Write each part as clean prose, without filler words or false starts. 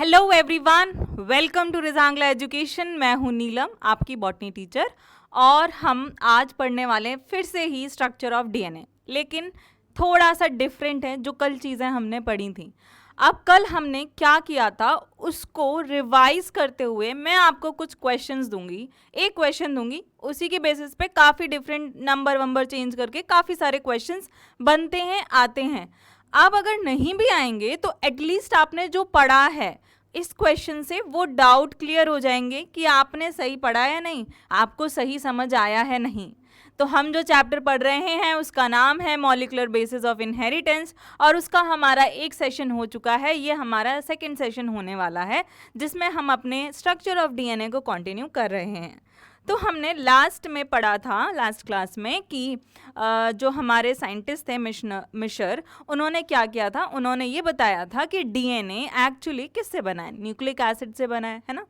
Hello everyone, welcome to Rezangla education. मैं हूं नीलम, आपकी बॉटनी टीचर, और हम आज पढ़ने वाले हैं फिर से ही स्ट्रक्चर ऑफ डीएनए, लेकिन थोड़ा सा डिफरेंट है जो कल चीज़ें हमने पढ़ी थी। अब कल हमने क्या किया था उसको रिवाइज करते हुए मैं आपको कुछ क्वेश्चंस दूंगी, एक क्वेश्चन दूंगी, उसी के बेसिस पे काफ़ी डिफरेंट नंबर चेंज करके काफ़ी सारे क्वेश्चंस बनते हैं, आते हैं। अब अगर नहीं भी आएंगे तो एटलीस्ट आपने जो पढ़ा है इस क्वेश्चन से वो डाउट क्लियर हो जाएंगे कि आपने सही पढ़ा या नहीं, आपको सही समझ आया है नहीं। तो हम जो चैप्टर पढ़ रहे हैं उसका नाम है मॉलिक्यूलर बेसिस ऑफ इनहेरिटेंस, और उसका हमारा एक सेशन हो चुका है, ये हमारा सेकंड सेशन होने वाला है जिसमें हम अपने स्ट्रक्चर ऑफ डीएनए को कंटिन्यू कर रहे हैं। तो हमने लास्ट में पढ़ा था, लास्ट क्लास में, कि जो हमारे साइंटिस्ट थे मिशर, उन्होंने क्या किया था, उन्होंने ये बताया था कि डीएनए एक्चुअली किससे बना है, न्यूक्लिक एसिड से बना है ना।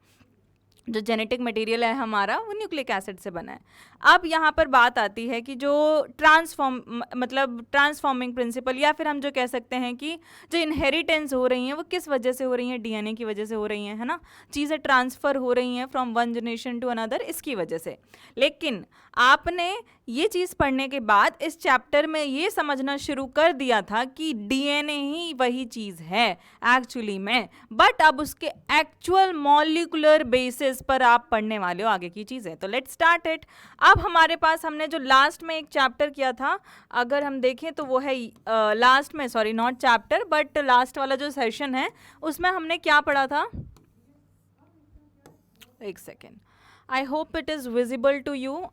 जो जेनेटिक मटेरियल है हमारा वो न्यूक्लिक एसिड से बना है। अब यहाँ पर बात आती है कि जो ट्रांसफॉर्मिंग प्रिंसिपल, या फिर हम जो कह सकते हैं कि जो इनहेरिटेंस हो रही हैं वो किस वजह से हो रही हैं, डीएनए की वजह से हो रही हैं, है ना। चीज़ें ट्रांसफ़र हो रही हैं from one generation to another, इसकी वजह से। लेकिन आपने ये चीज़ पढ़ने के बाद इस चैप्टर में ये समझना शुरू कर दिया था कि डीएनए ही वही चीज़ है एक्चुअली में, बट अब उसके एक्चुअल मॉलिक्यूलर बेसिस पर आप पढ़ने वाले हो आगे की चीज़ें। तो लेट्स स्टार्ट इट। अब हमारे पास हमने जो लास्ट में एक चैप्टर किया था, अगर हम देखें तो वो है लास्ट में, sorry not chapter but last वाला जो सेशन है उसमें हमने क्या पढ़ा था, एक second, I hope it is visible to you.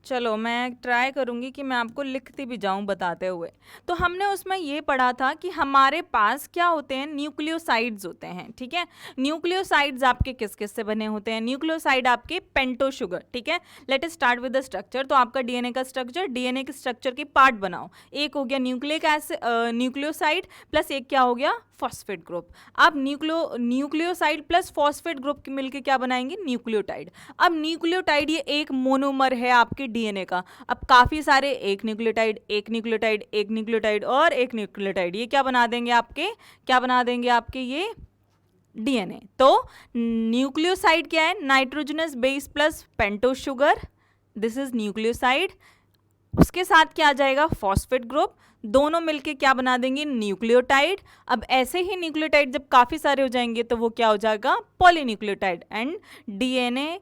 चलो मैं ट्राई करूँगी कि मैं आपको लिखती भी जाऊँ बताते हुए। तो हमने उसमें ये पढ़ा था कि हमारे पास क्या होते हैं, न्यूक्लियोसाइड्स होते हैं, ठीक है। न्यूक्लियोसाइड्स आपके किस किस से बने होते हैं, न्यूक्लियोसाइड आपके पेंटो शुगर, ठीक है। Let us start with the structure. तो आपका डीएनए का स्ट्रक्चर, डीएनए के स्ट्रक्चर के पार्ट बनाओ। एक हो गया न्यूक्लिक एसिड, न्यूक्लियोसाइड, प्लस एक क्या हो गया, फॉस्फेट ग्रुप। अब न्यूक्लियोसाइड प्लस फॉस्फेट ग्रुप मिलके क्या बनाएंगे, न्यूक्लियोटाइड। अब न्यूक्लियोटाइड ये एक मोनोमर है आपके डीएनए का। अब काफी सारे एक न्यूक्लियोटाइड, एक न्यूक्लियोटाइड, एक न्यूक्लियोटाइड और एक न्यूक्लियोटाइड, ये क्या बना देंगे आपके, क्या बना देंगे आपके ये डीएनए। तो न्यूक्लियोसाइड क्या है, nitrogenous base plus pentose sugar, this is nucleoside. उसके साथ क्या आ जाएगा, फॉस्फेट ग्रुप, दोनों मिलके क्या बना देंगे, न्यूक्लियोटाइड। अब ऐसे ही न्यूक्लियोटाइड जब काफ़ी सारे हो जाएंगे तो वो क्या हो जाएगा, polynucleotide, and DNA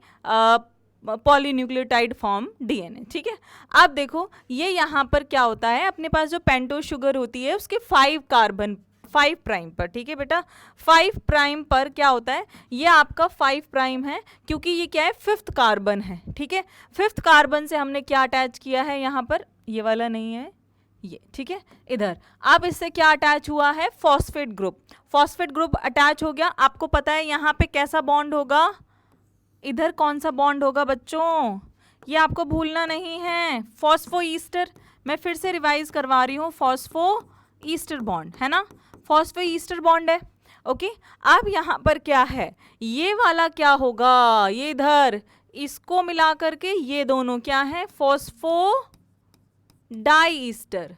polynucleotide form DNA, ठीक है। अब देखो ये यहाँ पर क्या होता है, अपने पास जो पेंटोस शुगर होती है उसके 5 कार्बन, 5 प्राइम पर, ठीक है बेटा, 5 प्राइम पर क्या होता है, ये आपका 5 प्राइम है क्योंकि ये क्या है, 5th कार्बन है, ठीक है। 5th कार्बन से हमने क्या अटैच किया है यहाँ पर, ये वाला नहीं है ये, ठीक है, इधर। अब इससे क्या अटैच हुआ है, phosphate group. Phosphate group attach हो गया। आपको पता है यहाँ पे कैसा बॉन्ड होगा, इधर कौन सा बॉन्ड होगा बच्चों, ये आपको भूलना नहीं है, फॉस्फो ईस्टर। मैं फिर से रिवाइज करवा रही हूँ, फॉस्फो ईस्टर बॉन्ड है ना, फॉस्फो ईस्टर बॉन्ड है, ओके। अब यहाँ पर क्या है, ये वाला क्या होगा, ये इधर, इसको मिला करके ये दोनों क्या है, फॉस्फो डाई ईस्टर,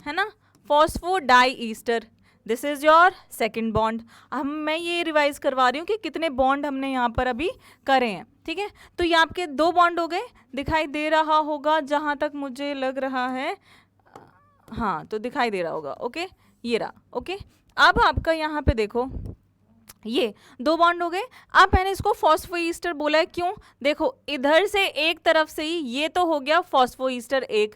है ना, phosphodiester, this is your second bond. अब मैं ये रिवाइज करवा रही हूँ कि कितने बॉन्ड हमने यहाँ पर अभी करे हैं, ठीक है। तो ये आपके 2 बॉन्ड हो गए, दिखाई दे रहा होगा जहाँ तक मुझे लग रहा है, हाँ तो दिखाई दे रहा होगा, ओके, ये रहा, ओके। अब आपका यहाँ पे देखो ये 2 बॉन्ड हो गए। अब मैंने इसको फॉस्फोईस्टर बोला है, क्यों, देखो इधर से एक तरफ से ही ये तो हो गया फॉस्फोईस्टर, एक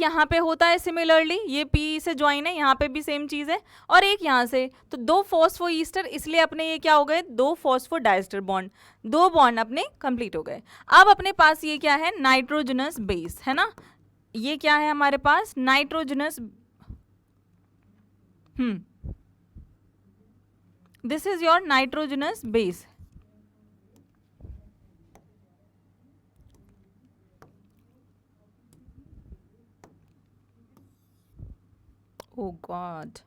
यहाँ पे होता है सिमिलरली, ये पी से ज्वाइन है, यहाँ पे भी सेम चीज़ है, और एक यहाँ से, तो 2 फॉस्फोईस्टर, इसलिए अपने ये क्या हो गए, 2 फॉस्फोडाइस्टर बॉन्ड, 2 बॉन्ड अपने कंप्लीट हो गए। अब अपने पास ये क्या है, नाइट्रोजनस बेस, है ना, ये क्या है हमारे पास, nitrogenous, this is your nitrogenous base, oh God,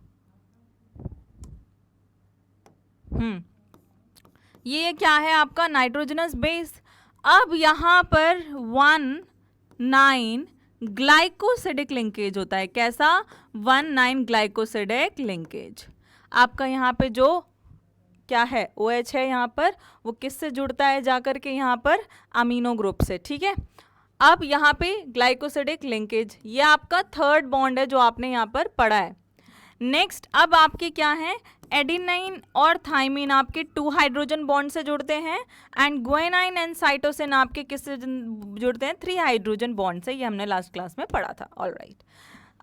ये क्या है आपका नाइट्रोजनस बेस। अब यहाँ पर 1,9 ग्लाइकोसिडिक लिंकेज होता है, कैसा, 1,9 ग्लाइकोसिडिक लिंकेज। आपका यहाँ पे जो क्या है OH है यहाँ पर, वो किससे जुड़ता है जाकर के यहाँ पर अमीनो ग्रुप से, ठीक है। अब यहाँ पे ग्लाइकोसिडिक लिंकेज, ये आपका थर्ड बॉन्ड है जो आपने यहाँ पर पढ़ा है। नेक्स्ट अब आपके क्या है, एडिनाइन और थाइमिन आपके 2 हाइड्रोजन बॉन्ड से जुड़ते हैं, एंड ग्वानिन एंड साइटोसिन आपके किससे जुड़ते हैं, 3 हाइड्रोजन बॉन्ड से, ये हमने लास्ट क्लास में पढ़ा था। ऑलराइट,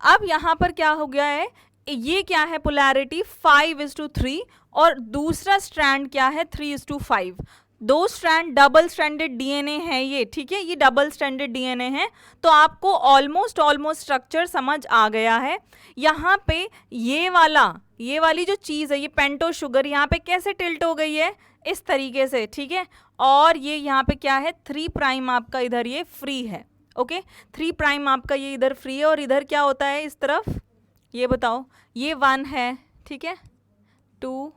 अब यहाँ पर क्या हो गया है, ये क्या है पोलैरिटी 5:3 और दूसरा स्ट्रैंड क्या है 3:5। दो स्ट्रैंड डबल स्ट्रैंडेड डीएनए है ये, ठीक है, ये डबल स्ट्रैंडेड डीएनए है। तो आपको ऑलमोस्ट स्ट्रक्चर समझ आ गया है। यहाँ पे ये वाली जो चीज़ है, ये पेंटो शुगर यहाँ पे कैसे टिल्ट हो गई है, इस तरीके से, ठीक है। और ये यहाँ पे क्या है 3 प्राइम आपका इधर ये फ्री है, ओके, 3 प्राइम आपका ये इधर फ्री है, और इधर क्या होता है इस तरफ, ये बताओ, ये 1 है, ठीक है, 2,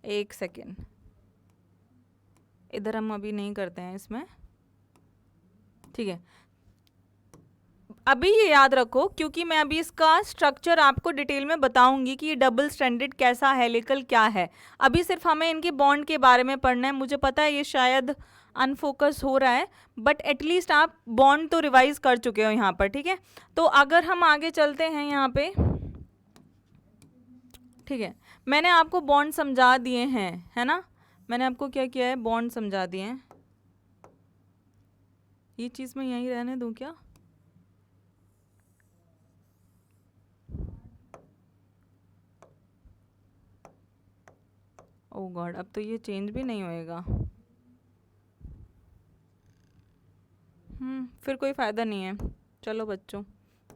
1 सेकेंड, इधर हम अभी नहीं करते हैं इसमें, ठीक है। अभी ये याद रखो, क्योंकि मैं अभी इसका स्ट्रक्चर आपको डिटेल में बताऊंगी कि ये डबल स्ट्रैंडेड कैसा हेलिकल क्या है। अभी सिर्फ हमें इनके बॉन्ड के बारे में पढ़ना है। मुझे पता है ये शायद अनफोकस हो रहा है, बट एटलीस्ट आप बॉन्ड तो रिवाइज कर चुके हो यहाँ पर, ठीक है। तो अगर हम आगे चलते हैं यहाँ पे, ठीक है, मैंने आपको बॉन्ड समझा दिए हैं, है ना, मैंने आपको क्या किया है, बॉन्ड समझा दिए हैं। ये चीज़ मैं यहीं रहने दूँ क्या, ओह गॉड, अब तो ये चेंज भी नहीं होएगा। फिर कोई फ़ायदा नहीं है, चलो बच्चों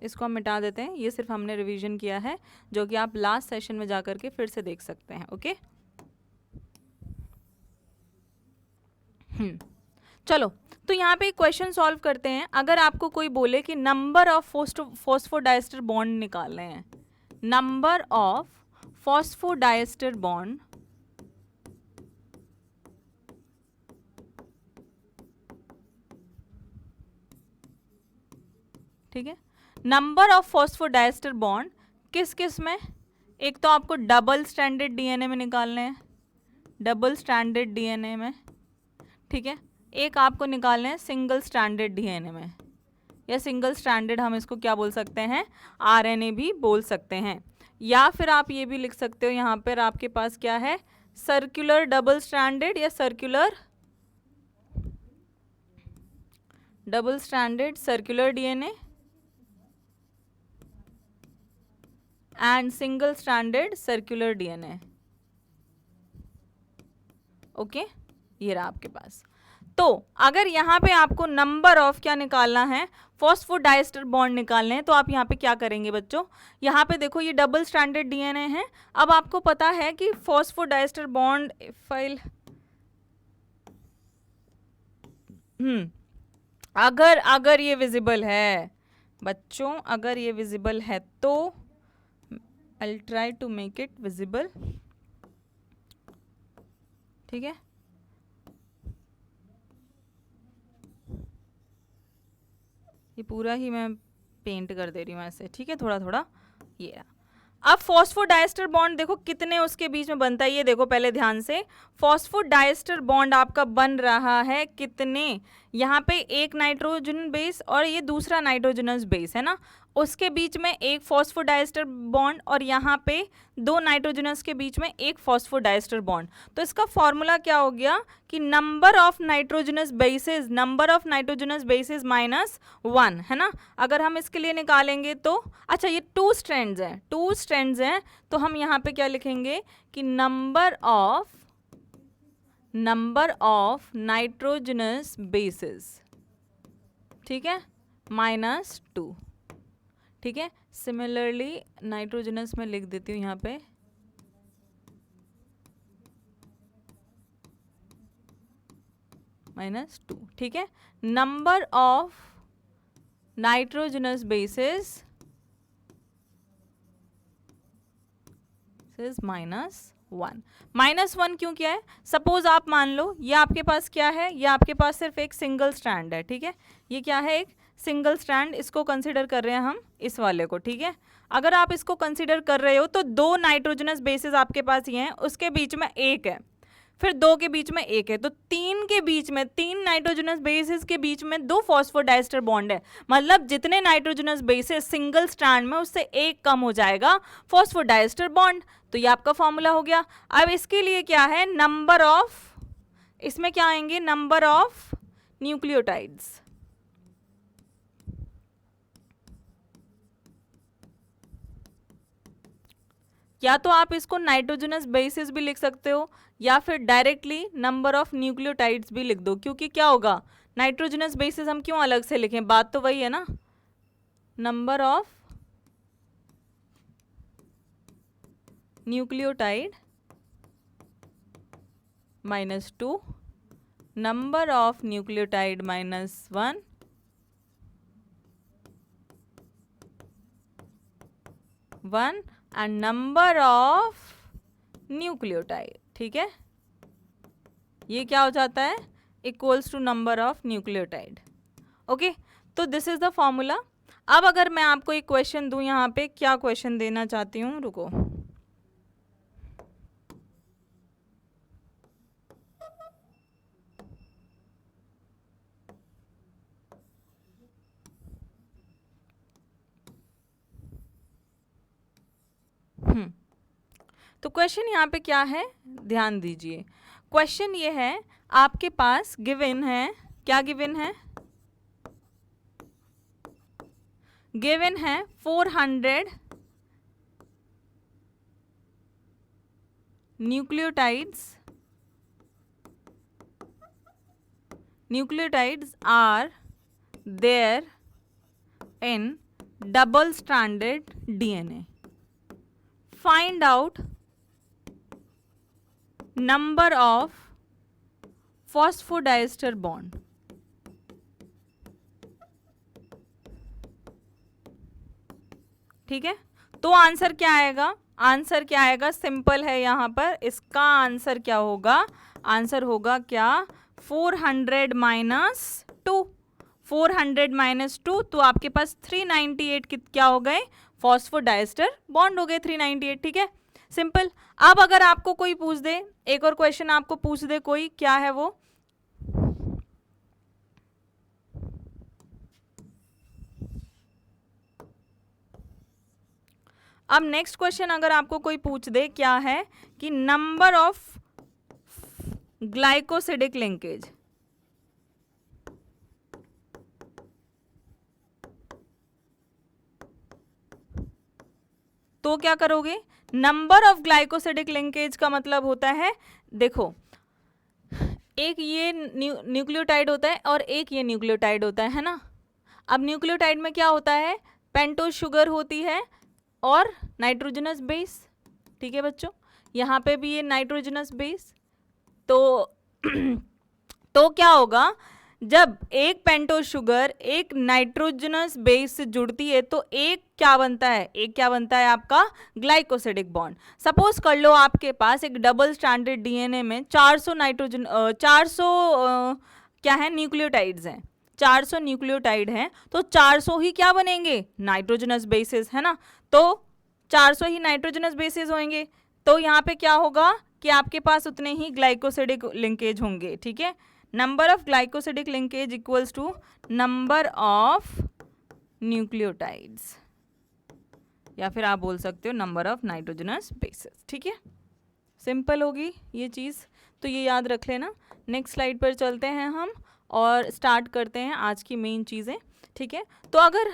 इसको हम मिटा देते हैं। ये सिर्फ हमने रिवीजन किया है, जो कि आप लास्ट सेशन में जाकर के फिर से देख सकते हैं, ओके। चलो, तो यहाँ पे एक क्वेश्चन सॉल्व करते हैं। अगर आपको कोई बोले कि नंबर ऑफ फॉस्फोडाइस्टर बॉन्ड निकालने हैं, नंबर ऑफ फॉस्फोडाइस्टर बॉन्ड, ठीक है, नंबर ऑफ फॉस्फोडाइस्टर बॉन्ड किस किस में, एक तो आपको डबल स्ट्रैंडेड डीएनए में निकालने हैं, डबल स्ट्रैंडेड डीएनए में, ठीक है, एक आपको निकालने हैं सिंगल स्ट्रैंडेड डीएनए में, या सिंगल स्ट्रैंडेड हम इसको क्या बोल सकते हैं, आरएनए भी बोल सकते हैं। या फिर आप ये भी लिख सकते हो, यहाँ पर आपके पास क्या है, सर्कुलर डबल स्ट्रैंडेड या circular double stranded circular DNA and single stranded circular DNA, okay, ये रहा आपके पास। तो अगर यहाँ पे आपको नंबर ऑफ क्या निकालना है, फॉस्फोडाइस्टर बॉन्ड निकालने हैं, तो आप यहाँ पे क्या करेंगे बच्चों, यहाँ पे देखो ये डबल स्ट्रैंडेड डीएनए है। अब आपको पता है कि फॉस्फोडाइस्टर बॉन्ड फाइल अगर ये विजिबल है बच्चों, अगर ये विजिबल है तो I'll try to make it visible, ठीक है। ये पूरा ही मैं पेंट कर दे रही हूँ ऐसे, ठीक है, थोड़ा थोड़ा, ये रहा। अब फॉस्फोडाइस्टर बॉन्ड देखो कितने उसके बीच में बनता है, ये देखो पहले ध्यान से, फॉस्फोडाइस्टर बॉन्ड आपका बन रहा है कितने, यहाँ पे एक नाइट्रोजन बेस और ये दूसरा नाइट्रोजनस बेस है ना, उसके बीच में एक फॉस्फोडाइस्टर बॉन्ड, और यहाँ पे 2 नाइट्रोजनस के बीच में एक फॉस्फोडाइस्टर बॉन्ड। तो इसका फॉर्मूला क्या हो गया कि number of nitrogenous bases, number of nitrogenous bases -1, है ना। अगर हम इसके लिए निकालेंगे तो, अच्छा ये 2 स्ट्रैंड्स हैं, तो हम यहाँ पे क्या लिखेंगे कि नंबर ऑफ नाइट्रोजनस बेसेस, ठीक है, -2, ठीक है। सिमिलरली नाइट्रोजनस में लिख देती हूँ यहाँ पे, -2, ठीक है। Number of nitrogenous bases is -1। -1 क्यों किया है, सपोज आप मान लो ये आपके पास क्या है, ये आपके पास सिर्फ एक सिंगल स्ट्रैंड है, ठीक है, ये क्या है, एक सिंगल स्ट्रैंड, इसको कंसिडर कर रहे हैं हम, इस वाले को, ठीक है। अगर आप इसको कंसिडर कर रहे हो तो 2 नाइट्रोजनस बेसिस आपके पास ये हैं, उसके बीच में 1 है, फिर 2 के बीच में 1 है, तो 3 के बीच में, 3 नाइट्रोजनस बेसिस के बीच में 2 फॉस्फोडाइस्टर बॉन्ड है। मतलब जितने नाइट्रोजनस बेसिस सिंगल स्ट्रैंड में, उससे 1 कम हो जाएगा फॉस्फोडाइस्टर बॉन्ड। तो ये आपका फॉर्मूला हो गया। अब इसके लिए क्या है, नंबर ऑफ, इसमें क्या आएंगे, नंबर ऑफ न्यूक्लियोटाइड्स। या तो आप इसको नाइट्रोजनस बेसिस भी लिख सकते हो, या फिर डायरेक्टली नंबर ऑफ न्यूक्लियोटाइड्स भी लिख दो, क्योंकि क्या होगा, नाइट्रोजनस बेसिस हम क्यों अलग से लिखें, बात तो वही है ना। Number of nucleotide -2, number of nucleotide -1, and number of nucleotide, ठीक है। ये क्या हो जाता है, equals to number of nucleotide. Okay, तो दिस इज द फॉर्मूला। अब अगर मैं आपको एक क्वेश्चन दूं, यहाँ पे क्या क्वेश्चन देना चाहती हूँ, रुको, तो क्वेश्चन यहाँ पे क्या है, ध्यान दीजिए। क्वेश्चन ये है, आपके पास गिवन है, क्या गिवन है, गिवन है 400 nucleotides are there in double stranded DNA. Find out number of phosphodiester bond. ठीक है, तो आंसर क्या आएगा, आंसर क्या आएगा, सिंपल है, यहां पर इसका आंसर क्या होगा, आंसर होगा क्या, 400 -2, 400 -2, तो आपके पास 398 क्या हो गए, फॉस्फोडाइस्टर बॉन्ड हो गए 398। ठीक है, सिंपल। अब अगर आपको कोई पूछ दे, एक और क्वेश्चन आपको पूछ दे कोई, क्या है वो, अब नेक्स्ट क्वेश्चन अगर आपको कोई पूछ दे, क्या है कि नंबर ऑफ ग्लाइकोसिडिक लिंकेज, तो क्या करोगे, नंबर ऑफ ग्लाइकोसिडिक लिंकेज का मतलब होता है, देखो एक ये न्यूक्लियोटाइड होता है और एक ये न्यूक्लियोटाइड होता है ना। अब न्यूक्लियोटाइड में क्या होता है, पेंटोज शुगर होती है और नाइट्रोजनस बेस। ठीक है बच्चों, यहाँ पे भी ये नाइट्रोजनस बेस, तो क्या होगा, जब एक पेंटोज शुगर एक नाइट्रोजनस बेस से जुड़ती है तो एक क्या बनता है, एक क्या बनता है आपका ग्लाइकोसिडिक बॉन्ड। सपोज कर लो आपके पास एक डबल स्ट्रैंडेड डीएनए में 400 नाइट्रोजन 400 क्या है न्यूक्लियोटाइड्स हैं, 400 न्यूक्लियोटाइड हैं, तो 400 ही क्या बनेंगे, नाइट्रोजनस बेसिस, है ना। तो 400 ही नाइट्रोजनस बेसिस होंगे, तो यहाँ पे क्या होगा कि आपके पास उतने ही ग्लाइकोसिडिक लिंकेज होंगे। ठीक है, number of glycosidic linkage equals to number of nucleotides, या फिर आप बोल सकते हो नंबर ऑफ नाइट्रोजनस बेसिस। ठीक है, सिंपल होगी ये चीज़, तो ये याद रख लेना। नेक्स्ट स्लाइड पर चलते हैं हम और स्टार्ट करते हैं आज की मेन चीज़ें। ठीक है, तो अगर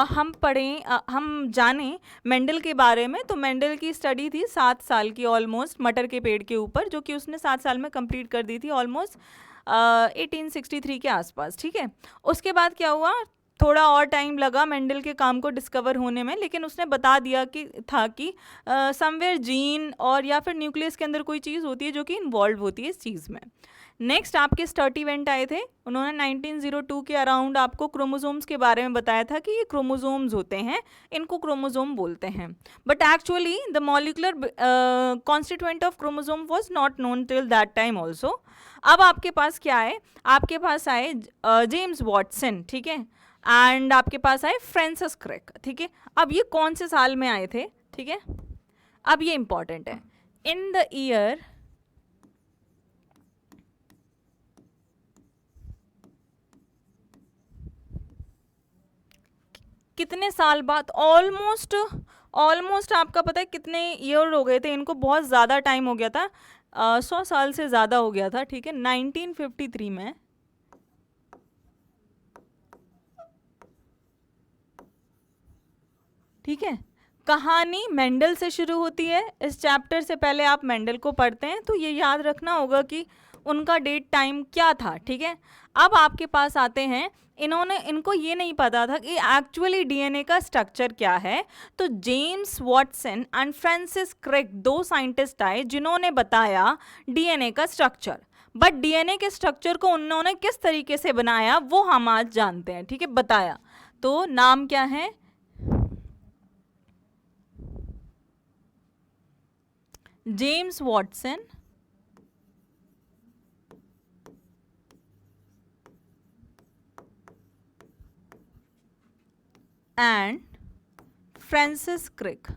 हम पढ़ें, हम जानें मेंडल के बारे में, तो मेंडल की स्टडी थी 7 साल की ऑलमोस्ट, मटर के पेड़ के ऊपर, जो कि उसने 7 साल में कंप्लीट कर दी थी ऑलमोस्ट 1863 के आसपास। ठीक है, उसके बाद क्या हुआ, थोड़ा और टाइम लगा मेंडल के काम को डिस्कवर होने में, लेकिन उसने बता दिया कि था कि समवेयर जीन और या फिर न्यूक्लियस के अंदर कोई चीज़ होती है जो कि इन्वॉल्व होती है इस चीज़ में। नेक्स्ट आपके स्टर्टिवेंट आए थे, उन्होंने 1902 के अराउंड आपको क्रोमोसोम्स के बारे में बताया था कि ये क्रोमोसोम्स होते हैं, इनको क्रोमोसोम बोलते हैं, but actually the molecular constituent of chromosome was not known till that time also. अब आपके पास क्या है, आपके पास आए जेम्स वॉटसन, ठीक है, एंड आपके पास आए फ्रांसिस क्रिक, ठीक है। अब ये कौन से साल में आए थे, ठीक है, अब ये इंपॉर्टेंट है, इन द ईयर कितने साल बाद, ऑलमोस्ट आपका पता है कितने ईयर हो गए थे इनको, बहुत ज़्यादा टाइम हो गया था, 100 साल से ज़्यादा हो गया था, ठीक है, 1953 में, ठीक है। कहानी मेंडल से शुरू होती है, इस चैप्टर से पहले आप मेंडल को पढ़ते हैं तो ये याद रखना होगा कि उनका डेट टाइम क्या था, ठीक है। अब आपके पास आते हैं, इनको ये नहीं पता था कि एक्चुअली डीएनए का स्ट्रक्चर क्या है, तो James Watson and Francis Crick 2 scientist आए जिन्होंने बताया डीएनए का स्ट्रक्चर, बट डीएनए के स्ट्रक्चर को उन्होंने किस तरीके से बनाया वो हम आज जानते हैं, ठीक है, बताया। तो नाम क्या है, James Watson and Francis Crick,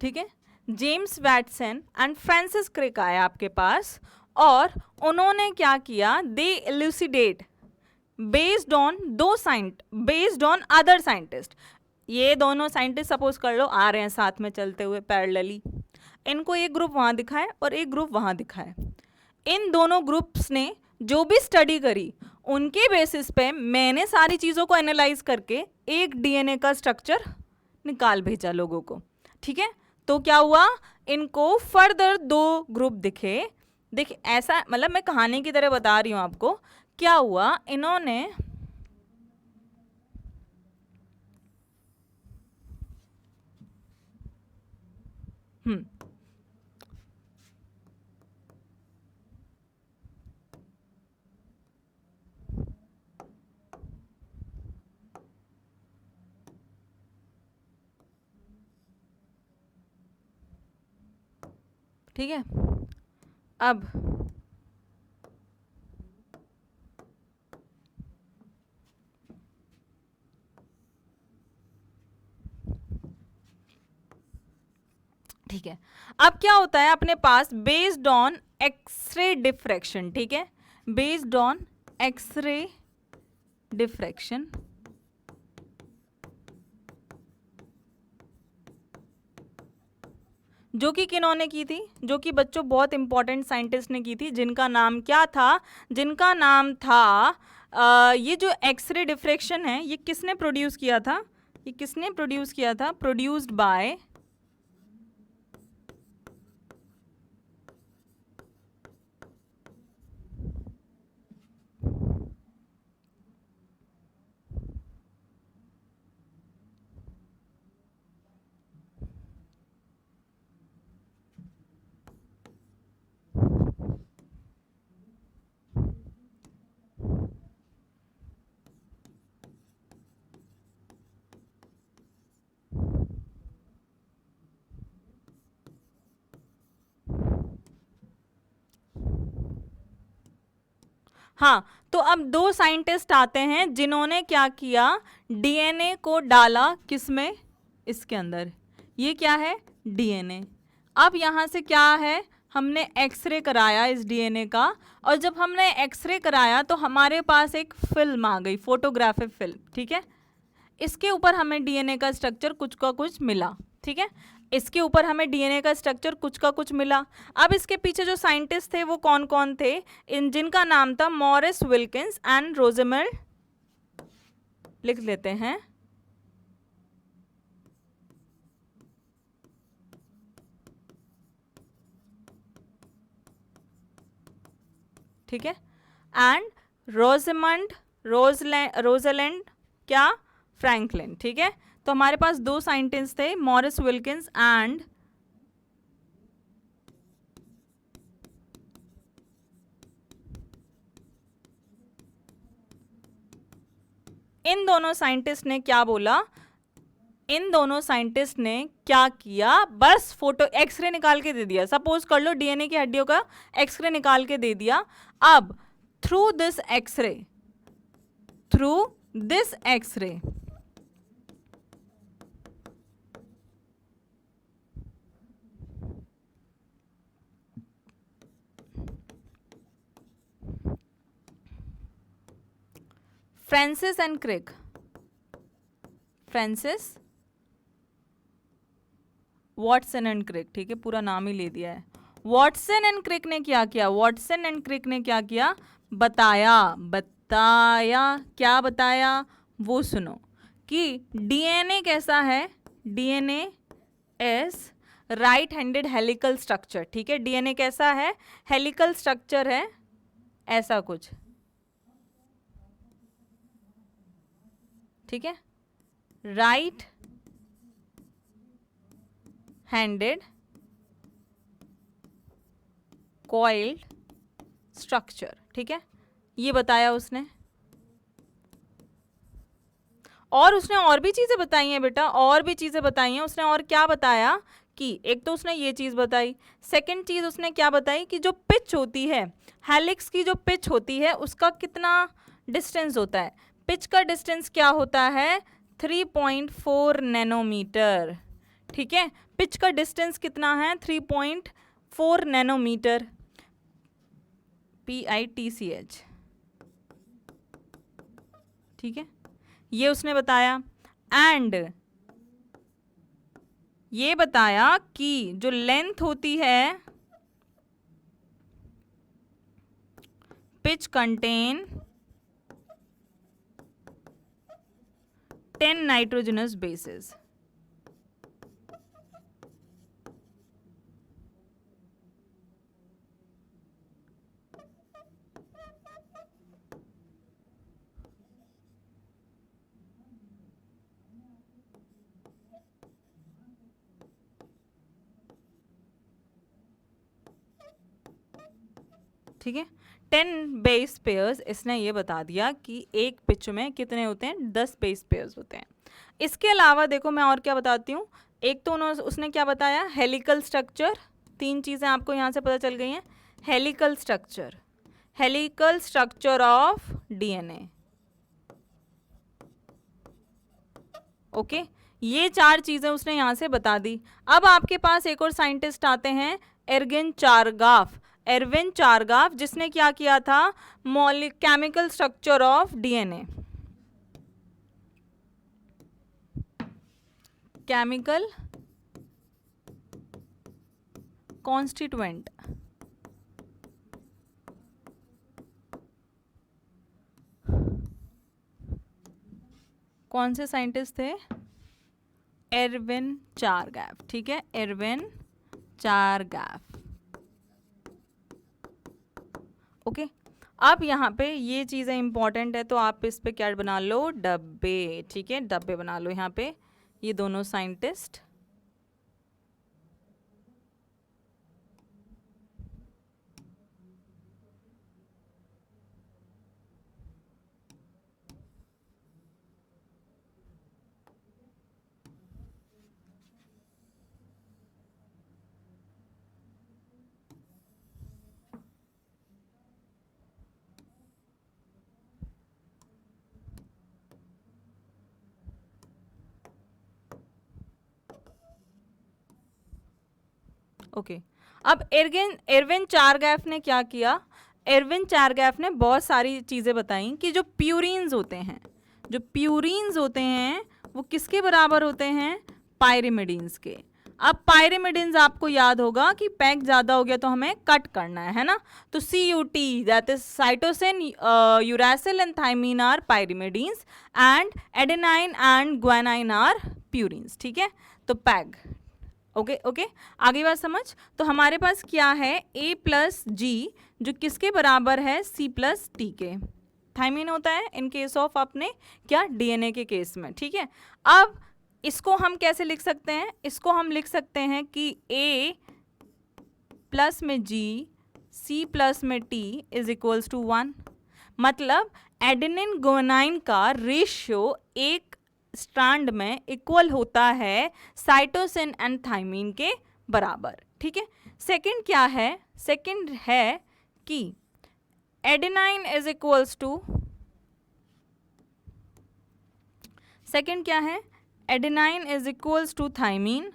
ठीक है। James Watson and Francis Crick आया आपके पास, और उन्होंने क्या किया, they elucidate based on other scientist. ये दोनों साइंटिस्ट सपोज कर लो आ रहे हैं साथ में चलते हुए पैरेलली, इनको एक ग्रुप वहाँ दिखाए और एक ग्रुप वहाँ दिखाए, इन दोनों ग्रुप्स ने जो भी स्टडी करी उनके बेसिस पे मैंने सारी चीज़ों को एनालाइज करके एक डीएनए का स्ट्रक्चर निकाल भेजा लोगों को, ठीक है। तो क्या हुआ, इनको फर्दर 2 ग्रुप दिखे, देखिए ऐसा मतलब मैं कहानी की तरह बता रही हूँ आपको, क्या हुआ, इन्होंने ठीक है, अब ठीक है, अब क्या होता है अपने पास, बेस्ड ऑन एक्सरे डिफ्रैक्शन, ठीक है, बेस्ड ऑन एक्सरे डिफ्रैक्शन, जो कि किन्होंने की थी, जो कि बच्चों बहुत इंपॉर्टेंट साइंटिस्ट ने की थी, जिनका नाम क्या था, जिनका नाम था ये जो एक्सरे डिफ्रैक्शन है ये किसने प्रोड्यूस किया था, ये किसने प्रोड्यूस किया था, प्रोड्यूस्ड बाय हाँ, तो अब 2 साइंटिस्ट आते हैं जिन्होंने क्या किया, डीएनए को डाला किसमें, इसके अंदर, ये क्या है डीएनए। अब यहाँ से क्या है, हमने एक्सरे कराया इस डीएनए का, और जब हमने एक्सरे कराया तो हमारे पास एक फिल्म आ गई, फोटोग्राफिक फिल्म, ठीक है, इसके ऊपर हमें डीएनए का स्ट्रक्चर कुछ का कुछ मिला, ठीक है, इसके ऊपर हमें डीएनए का स्ट्रक्चर कुछ का कुछ मिला। अब इसके पीछे जो साइंटिस्ट थे वो कौन कौन थे, इन जिनका नाम था मॉरिस विल्किंस एंड रोजेमेल्ड, लिख लेते हैं, ठीक है, एंड रोजलैंड क्या फ्रैंकलिन, ठीक है। तो हमारे पास 2 साइंटिस्ट थे, मॉरिस विल्किंस एंड इन दोनों साइंटिस्ट ने क्या बोला, इन दोनों साइंटिस्ट ने क्या किया, बस फोटो एक्सरे निकाल के दे दिया। सपोज कर लो डीएनए की हड्डियों का एक्सरे निकाल के दे दिया। अब through this X ray Francis and Crick, Francis Watson and Crick, ठीक है, पूरा नाम ही ले दिया है। वॉटसन एंड क्रिक ने क्या किया, वॉटसन एंड क्रिक ने क्या किया, बताया क्या बताया, वो सुनो कि डीएनए कैसा है, DNA is right handed helical structure, ठीक है, डीएनए कैसा है, हेलिकल स्ट्रक्चर है, ऐसा कुछ, ठीक है, राइट हैंडेड कॉइल्ड स्ट्रक्चर, ठीक है, ये बताया उसने। और उसने और भी चीजें बताई हैं बेटा, और भी चीजें बताई हैं उसने। और क्या बताया कि एक तो उसने ये चीज बताई, सेकंड चीज उसने क्या बताई कि जो पिच होती है, हेलिक्स की जो पिच होती है उसका कितना डिस्टेंस होता है, पिच का डिस्टेंस क्या होता है 3.4 नैनोमीटर, ठीक है, पिच का डिस्टेंस कितना है 3.4 नैनोमीटर, PITCH, ठीक है, ये उसने बताया। एंड ये बताया कि जो लेंथ होती है, पिच कंटेन 10 नाइट्रोजनस बेसेस, ठीक है, 10 बेस पेयर्स, इसने ये बता दिया कि एक पिच में कितने होते हैं, 10 बेस पेयर्स होते हैं। इसके अलावा देखो मैं और क्या बताती हूँ, एक तो उसने क्या बताया, हेलिकल स्ट्रक्चर, 3 चीज़ें आपको यहाँ से पता चल गई हैं, helical structure of DNA, okay, ये 4 चीज़ें उसने यहाँ से बता दी। अब आपके पास एक और साइंटिस्ट आते हैं, एर्विन चारगाफ, जिसने क्या किया था, chemical structure of DNA, chemical constituent, कौन से साइंटिस्ट थे, एर्विन चारगाफ, ठीक है, एर्विन चारगाफ, ओके। अब यहाँ पे ये चीज़ें इंपॉर्टेंट है तो आप इस पे क्या बना लो, डब्बे, ठीक है, डब्बे बना लो यहाँ पे, ये दोनों साइंटिस्ट, ओके। अब एर्विन चारगाफ ने क्या किया, एर्विन चारगाफ ने बहुत सारी चीज़ें बताई कि जो प्यूरिन्स होते हैं, वो किसके बराबर होते हैं, पायरिमिडीन्स के। अब पायरिमिडीन्स आपको याद होगा कि पैक ज़्यादा हो गया तो हमें कट करना है ना, तो CUT, that is cytosine, uracil and thymine are pyrimidines and adenine and guanine are purines, ठीक है, तो पैग, ओके, आगे बात समझ। तो हमारे पास क्या है, A+G जो किसके बराबर है, C+T के, थाइमीन होता है इन केस ऑफ अपने क्या, डीएनए के केस में, ठीक है। अब इसको हम कैसे लिख सकते हैं, इसको हम लिख सकते हैं कि A प्लस में G C प्लस में T इज इक्वल्स टू 1, मतलब एडेनिन गुआनाइन का रेशियो एक स्ट्रैंड में इक्वल होता है साइटोसिन एंड थाइमीन के बराबर। ठीक है, सेकंड क्या है? सेकंड है कि adenine is equals to, second क्या है? Adenine is equals to thymine,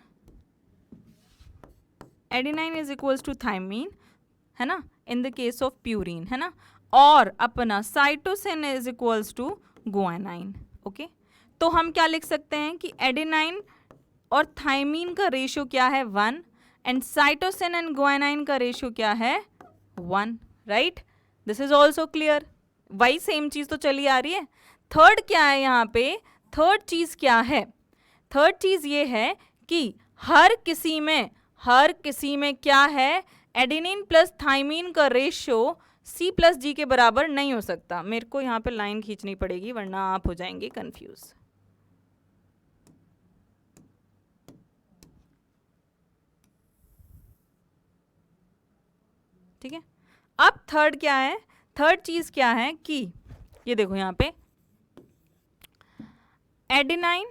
adenine is equals to thymine, है ना, in the case of purine, है ना, और अपना cytosine is equals to guanine. Okay, तो हम क्या लिख सकते हैं कि एडेनाइन और थाइमीन का रेशियो क्या है? 1, एंड साइटोसिन एंड गुआनाइन का रेशियो क्या है? 1, right? This is also clear. वही सेम चीज तो चली आ रही है। थर्ड क्या है यहाँ पे? थर्ड चीज क्या है? थर्ड चीज ये है कि हर किसी में क्या है? एडेनिन प्लस थाइमीन का रेशियो C प्लस जी के बराबर नहीं हो सकता। मेरे को यहाँ पे लाइन खींचनी पड़ेगी वरना आप हो जाएंगे कंफ्यूज। ठीक है, अब थर्ड क्या है? थर्ड चीज क्या है कि ये देखो यहाँ पे एडेनाइन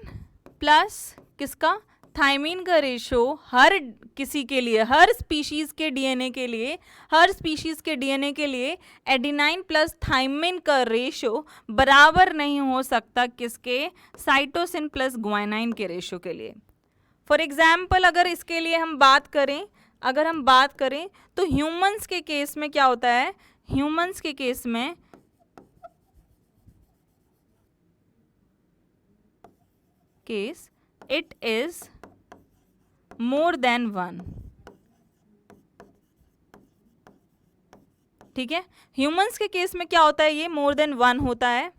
प्लस किसका? थाइमीन का रेशियो हर किसी के लिए, हर स्पीशीज के डीएनए के लिए, हर स्पीशीज के डीएनए के लिए एडेनाइन प्लस थाइमीन का रेशियो बराबर नहीं हो सकता किसके? साइटोसिन प्लस गुआनाइन के रेशियो के लिए। फॉर एग्जाम्पल अगर इसके लिए हम बात करें, अगर हम बात करें तो ह्यूमंस के केस में क्या होता है? ह्यूमंस के केस में case it is more than 1। ठीक है, ह्यूमंस के केस में क्या होता है? ये मोर देन 1 होता है।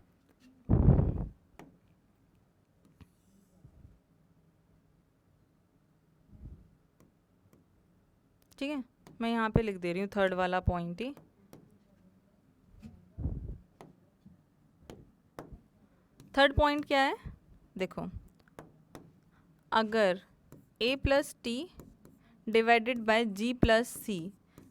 ठीक है, मैं यहाँ पे लिख दे रही हूँ थर्ड वाला पॉइंट ही। थर्ड पॉइंट क्या है? देखो, अगर a plus T divided by g plus C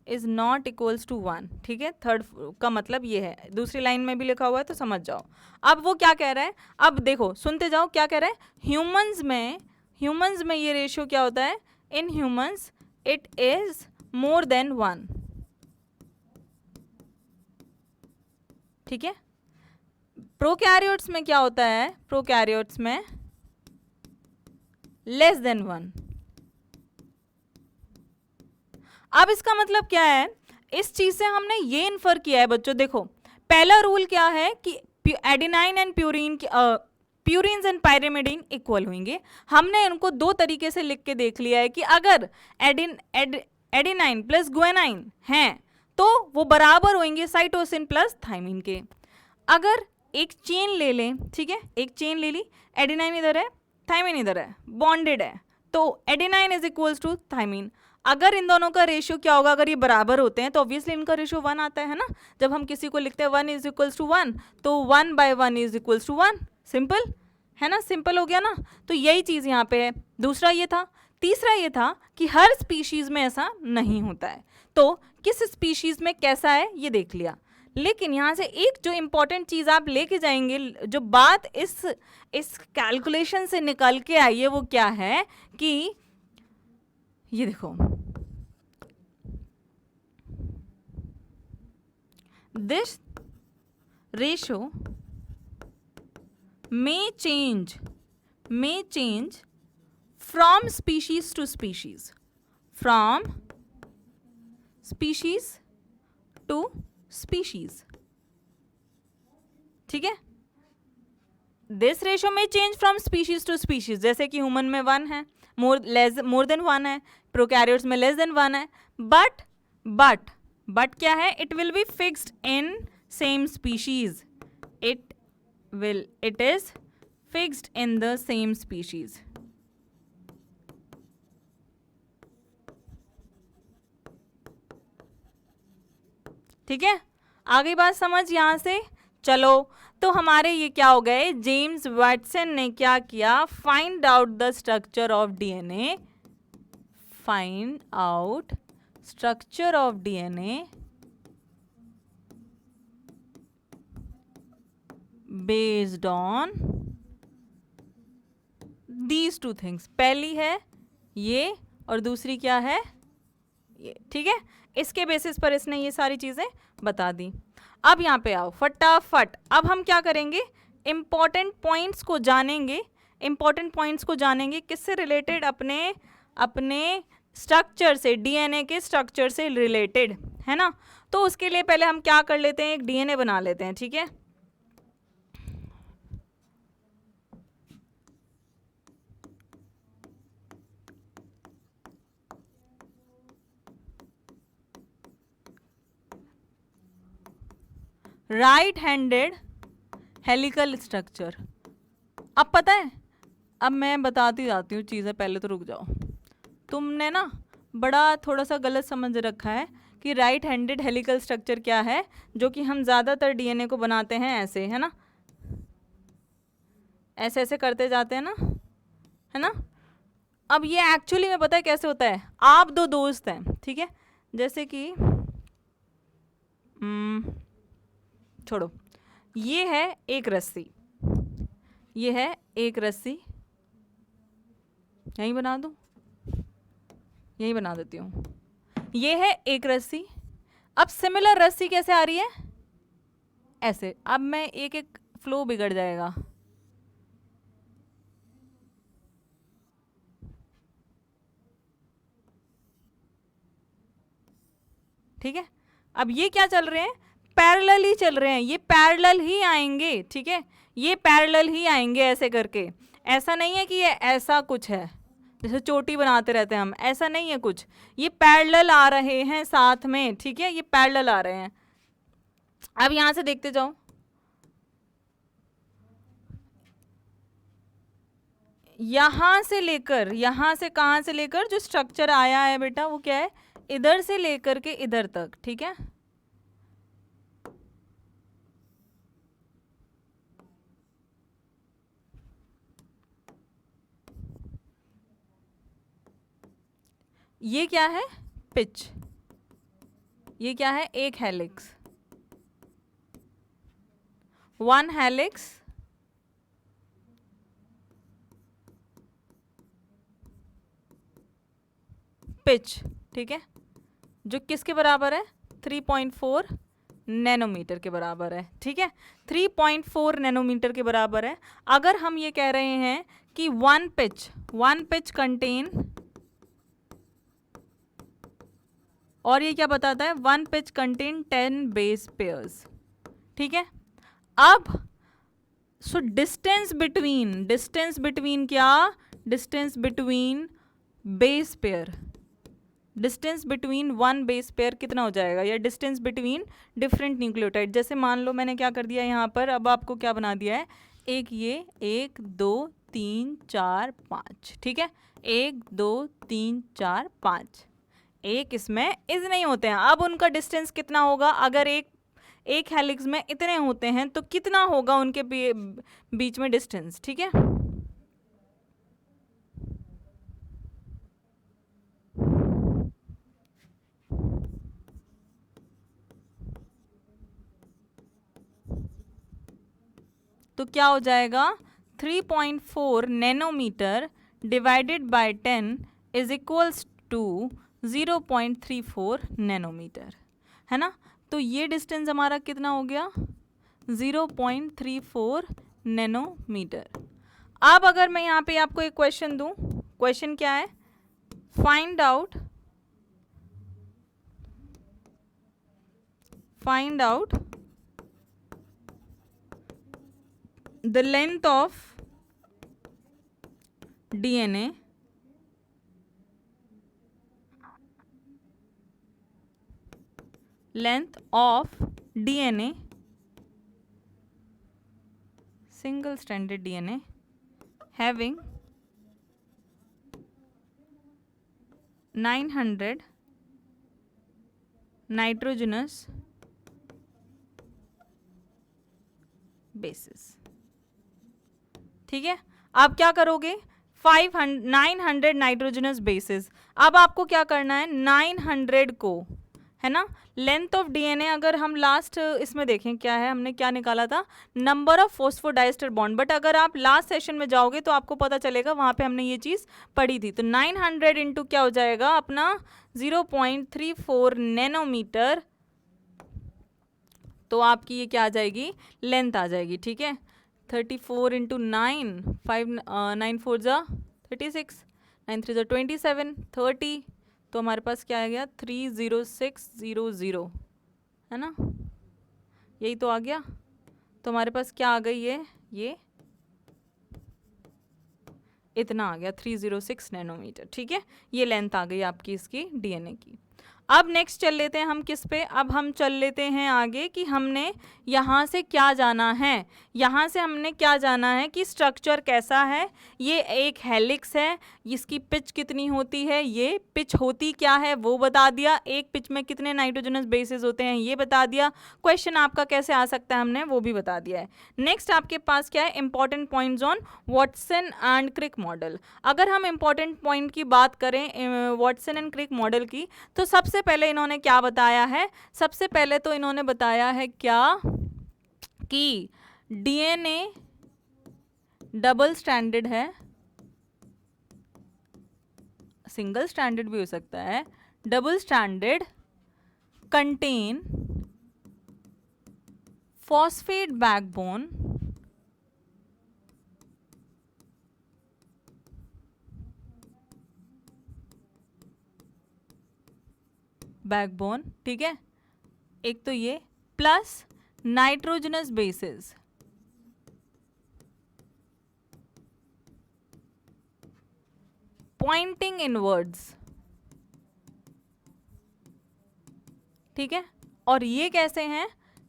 is not equals to 1, ठीक है, थर्ड का मतलब ये है, दूसरी लाइन में भी लिखा हुआ है तो समझ जाओ। अब वो क्या कह रहा है? अब देखो, सुनते जाओ क्या कह रहा है। ह्यूमंस में ये रेशियो क्या होता है? In humans it is more than 1। ठीक है, प्रोकैरियोट्स में क्या होता है? प्रोकैरियोट्स में लेस देन 1। अब इसका मतलब क्या है? इस चीज से हमने ये इन्फर किया है बच्चों, देखो पहला रूल क्या है कि adenine and purine purines and pyrimidine equal होंगे। हमने इनको दो तरीके से लिख के देख लिया है कि अगर एडेनाइन प्लस गुआनाइन हैं तो वो बराबर होंगे साइटोसिन प्लस थाइमीन के। अगर एक चेन ले लें, ठीक है, एक चेन ले ली, एडेनाइन इधर है, थाइमीन इधर है, बॉन्डेड है, तो adenine is equals to thymine. अगर इन दोनों का रेशियो क्या होगा? अगर ये बराबर होते हैं तो ऑब्वियसली इनका रेशियो 1 आता है ना। जब हम किसी को लिखते हैं 1 इज इक्वल्स टू 1 तो 1/1 इज इक्वल्स टू 1। सिंपल है ना, सिंपल हो गया ना। तो यही चीज़ यहाँ पे है। दूसरा ये था। तीसरा ये था कि हर स्पीशीज में ऐसा नहीं होता है, तो किस स्पीशीज में कैसा है ये देख लिया। लेकिन यहाँ से एक जो इम्पॉर्टेंट चीज़ आप लेके जाएंगे, जो बात इस कैलकुलेशन से निकल के आई है, वो क्या है कि ये देखो, this ratio may change from species to species, from species to species। ठीक है, दिस रेशियो में change from species to species, जैसे कि ह्यूमन में 1 है, मोर देन 1 है, प्रोकैरियोट्स में लेस देन 1 है, बट क्या है? It will be fixed in same species, it is fixed in the same species। ठीक है, आगे बात समझ यहां से। चलो, तो हमारे ये क्या हो गए? जेम्स वाटसन ने क्या किया? Find out the structure of DNA, find out structure of DNA based on these two things. पहली है ये और दूसरी क्या है ये, ठीक है। इसके बेसिस पर इसने ये सारी चीजें बता दी। अब यहाँ पे आओ फटाफट, अब हम क्या करेंगे, इंपॉर्टेंट पॉइंट्स को जानेंगे। इंपॉर्टेंट पॉइंट्स को जानेंगे किससे रिलेटेड, अपने स्ट्रक्चर से, डीएनए के स्ट्रक्चर से रिलेटेड, है ना। तो उसके लिए पहले हम क्या कर लेते हैं, एक डीएनए बना लेते हैं, ठीक है। Right handed helical structure. अब पता है, अब मैं बताती जाती हूँ चीज़ें, पहले तो रुक जाओ। तुमने ना बड़ा थोड़ा सा गलत समझ रखा है कि राइट हैंडेड हेलिकल स्ट्रक्चर क्या है, जो कि हम ज़्यादातर डीएनए को बनाते हैं ऐसे, है ना, ऐसे ऐसे करते जाते हैं ना, है ना। अब ये एक्चुअली में पता है कैसे होता है, आप दो दोस्त हैं, ठीक है, जैसे कि छोड़ो, ये है एक रस्सी, ये है एक रस्सी, यहीं बना दूँ, यहीं बना देती हूँ, ये है एक रस्सी। अब सिमिलर रस्सी कैसे आ रही है, ऐसे। अब मैं एक एक फ्लो बिगड़ जाएगा, ठीक है। अब ये क्या चल रहे हैं, पैरेलल ही चल रहे हैं, ये पैरेलल ही आएंगे, ठीक है, ये पैरेलल ही आएंगे ऐसे करके। ऐसा नहीं है कि ये ऐसा कुछ है जैसे चोटी बनाते रहते हैं हम, ऐसा नहीं है कुछ, ये पैरेलल आ रहे हैं साथ में, ठीक है, ये पैरेलल आ रहे हैं। अब यहां से देखते जाओ, यहां से लेकर, यहां से कहां से लेकर जो स्ट्रक्चर आया है बेटा वो क्या है, इधर से लेकर के इधर तक, ठीक है। ये क्या है, पिच, ये क्या है, एक हेलिक्स, वन हेलिक्स, पिच, ठीक है, जो किसके बराबर है, 3.4 नैनोमीटर के बराबर है, ठीक है, 3.4 नैनोमीटर के बराबर है। अगर हम ये कह रहे हैं कि वन पिच कंटेन, और ये क्या बताता है, one pitch contain 10 base pairs, ठीक है। अब सो डिस्टेंस बिटवीन क्या, distance between base pair, distance between one base pair कितना हो जाएगा, या डिस्टेंस बिटवीन डिफरेंट न्यूक्लियोटाइड। जैसे मान लो मैंने क्या कर दिया यहाँ पर, अब आपको क्या बना दिया है, एक ये 1 2 3 4 5, ठीक है, 1 2 3 4 5, एक इसमें इज नहीं होते हैं। अब उनका डिस्टेंस कितना होगा, अगर एक हेलिक्स में इतने होते हैं तो कितना होगा उनके बीच में डिस्टेंस, ठीक है। तो क्या हो जाएगा, 3.4 nanometre divided by 10 is equals to 0.34 nanometre, है ना। तो ये डिस्टेंस हमारा कितना हो गया, 0.34 नैनोमीटर। अब अगर मैं यहाँ पे आपको एक क्वेश्चन दूं, क्वेश्चन क्या है, find out the length of DNA single stranded DNA having 900 nitrogenous bases, ठीक है। आप क्या करोगे, 900 नाइट्रोजनस बेसिस। अब आपको क्या करना है, 900 को, है ना। लेंथ ऑफ डीएनए अगर हम लास्ट इसमें देखें क्या है, हमने क्या निकाला था, number of phosphodiester bond, but अगर आप लास्ट सेशन में जाओगे तो आपको पता चलेगा वहाँ पे हमने ये चीज़ पढ़ी थी। तो 900 इंटू क्या हो जाएगा अपना 0.34 नैनोमीटर, तो आपकी ये क्या आ जाएगी, लेंथ आ जाएगी। ठीक है, 34 इंटू 9, 5 9 4 जा 36, 9 3 जा 27, 30, तो हमारे पास क्या आ गया 30600, है ना, यही तो आ गया। तो हमारे पास क्या आ गई ये इतना आ गया 306 नैनोमीटर। ठीक है, ये लेंथ आ गई आपकी इसकी डीएनए की। अब नेक्स्ट चल लेते हैं हम किस पे, अब हम चल लेते हैं आगे कि हमने यहाँ से क्या जाना है। यहाँ से हमने क्या जाना है कि स्ट्रक्चर कैसा है, ये एक हेलिक्स है, इसकी पिच कितनी होती है, ये पिच होती क्या है वो बता दिया, एक पिच में कितने नाइट्रोजनस बेसेस होते हैं ये बता दिया, क्वेश्चन आपका कैसे आ सकता है हमने वो भी बता दिया है। नेक्स्ट आपके पास क्या है, important points on Watson and Crick model. अगर हम इंपॉर्टेंट पॉइंट की बात करें वॉटसन एंड क्रिक मॉडल की, तो सबसे पहले इन्होंने क्या बताया है, सबसे पहले तो इन्होंने बताया है क्या कि डीएनए डबल स्ट्रैंडेड है, सिंगल स्ट्रैंडेड भी हो सकता है, double stranded, contain phosphate backbone, backbone, ठीक है, एक तो ये, plus nitrogenous bases, pointing inwards, ठीक है, और ये कैसे हैं,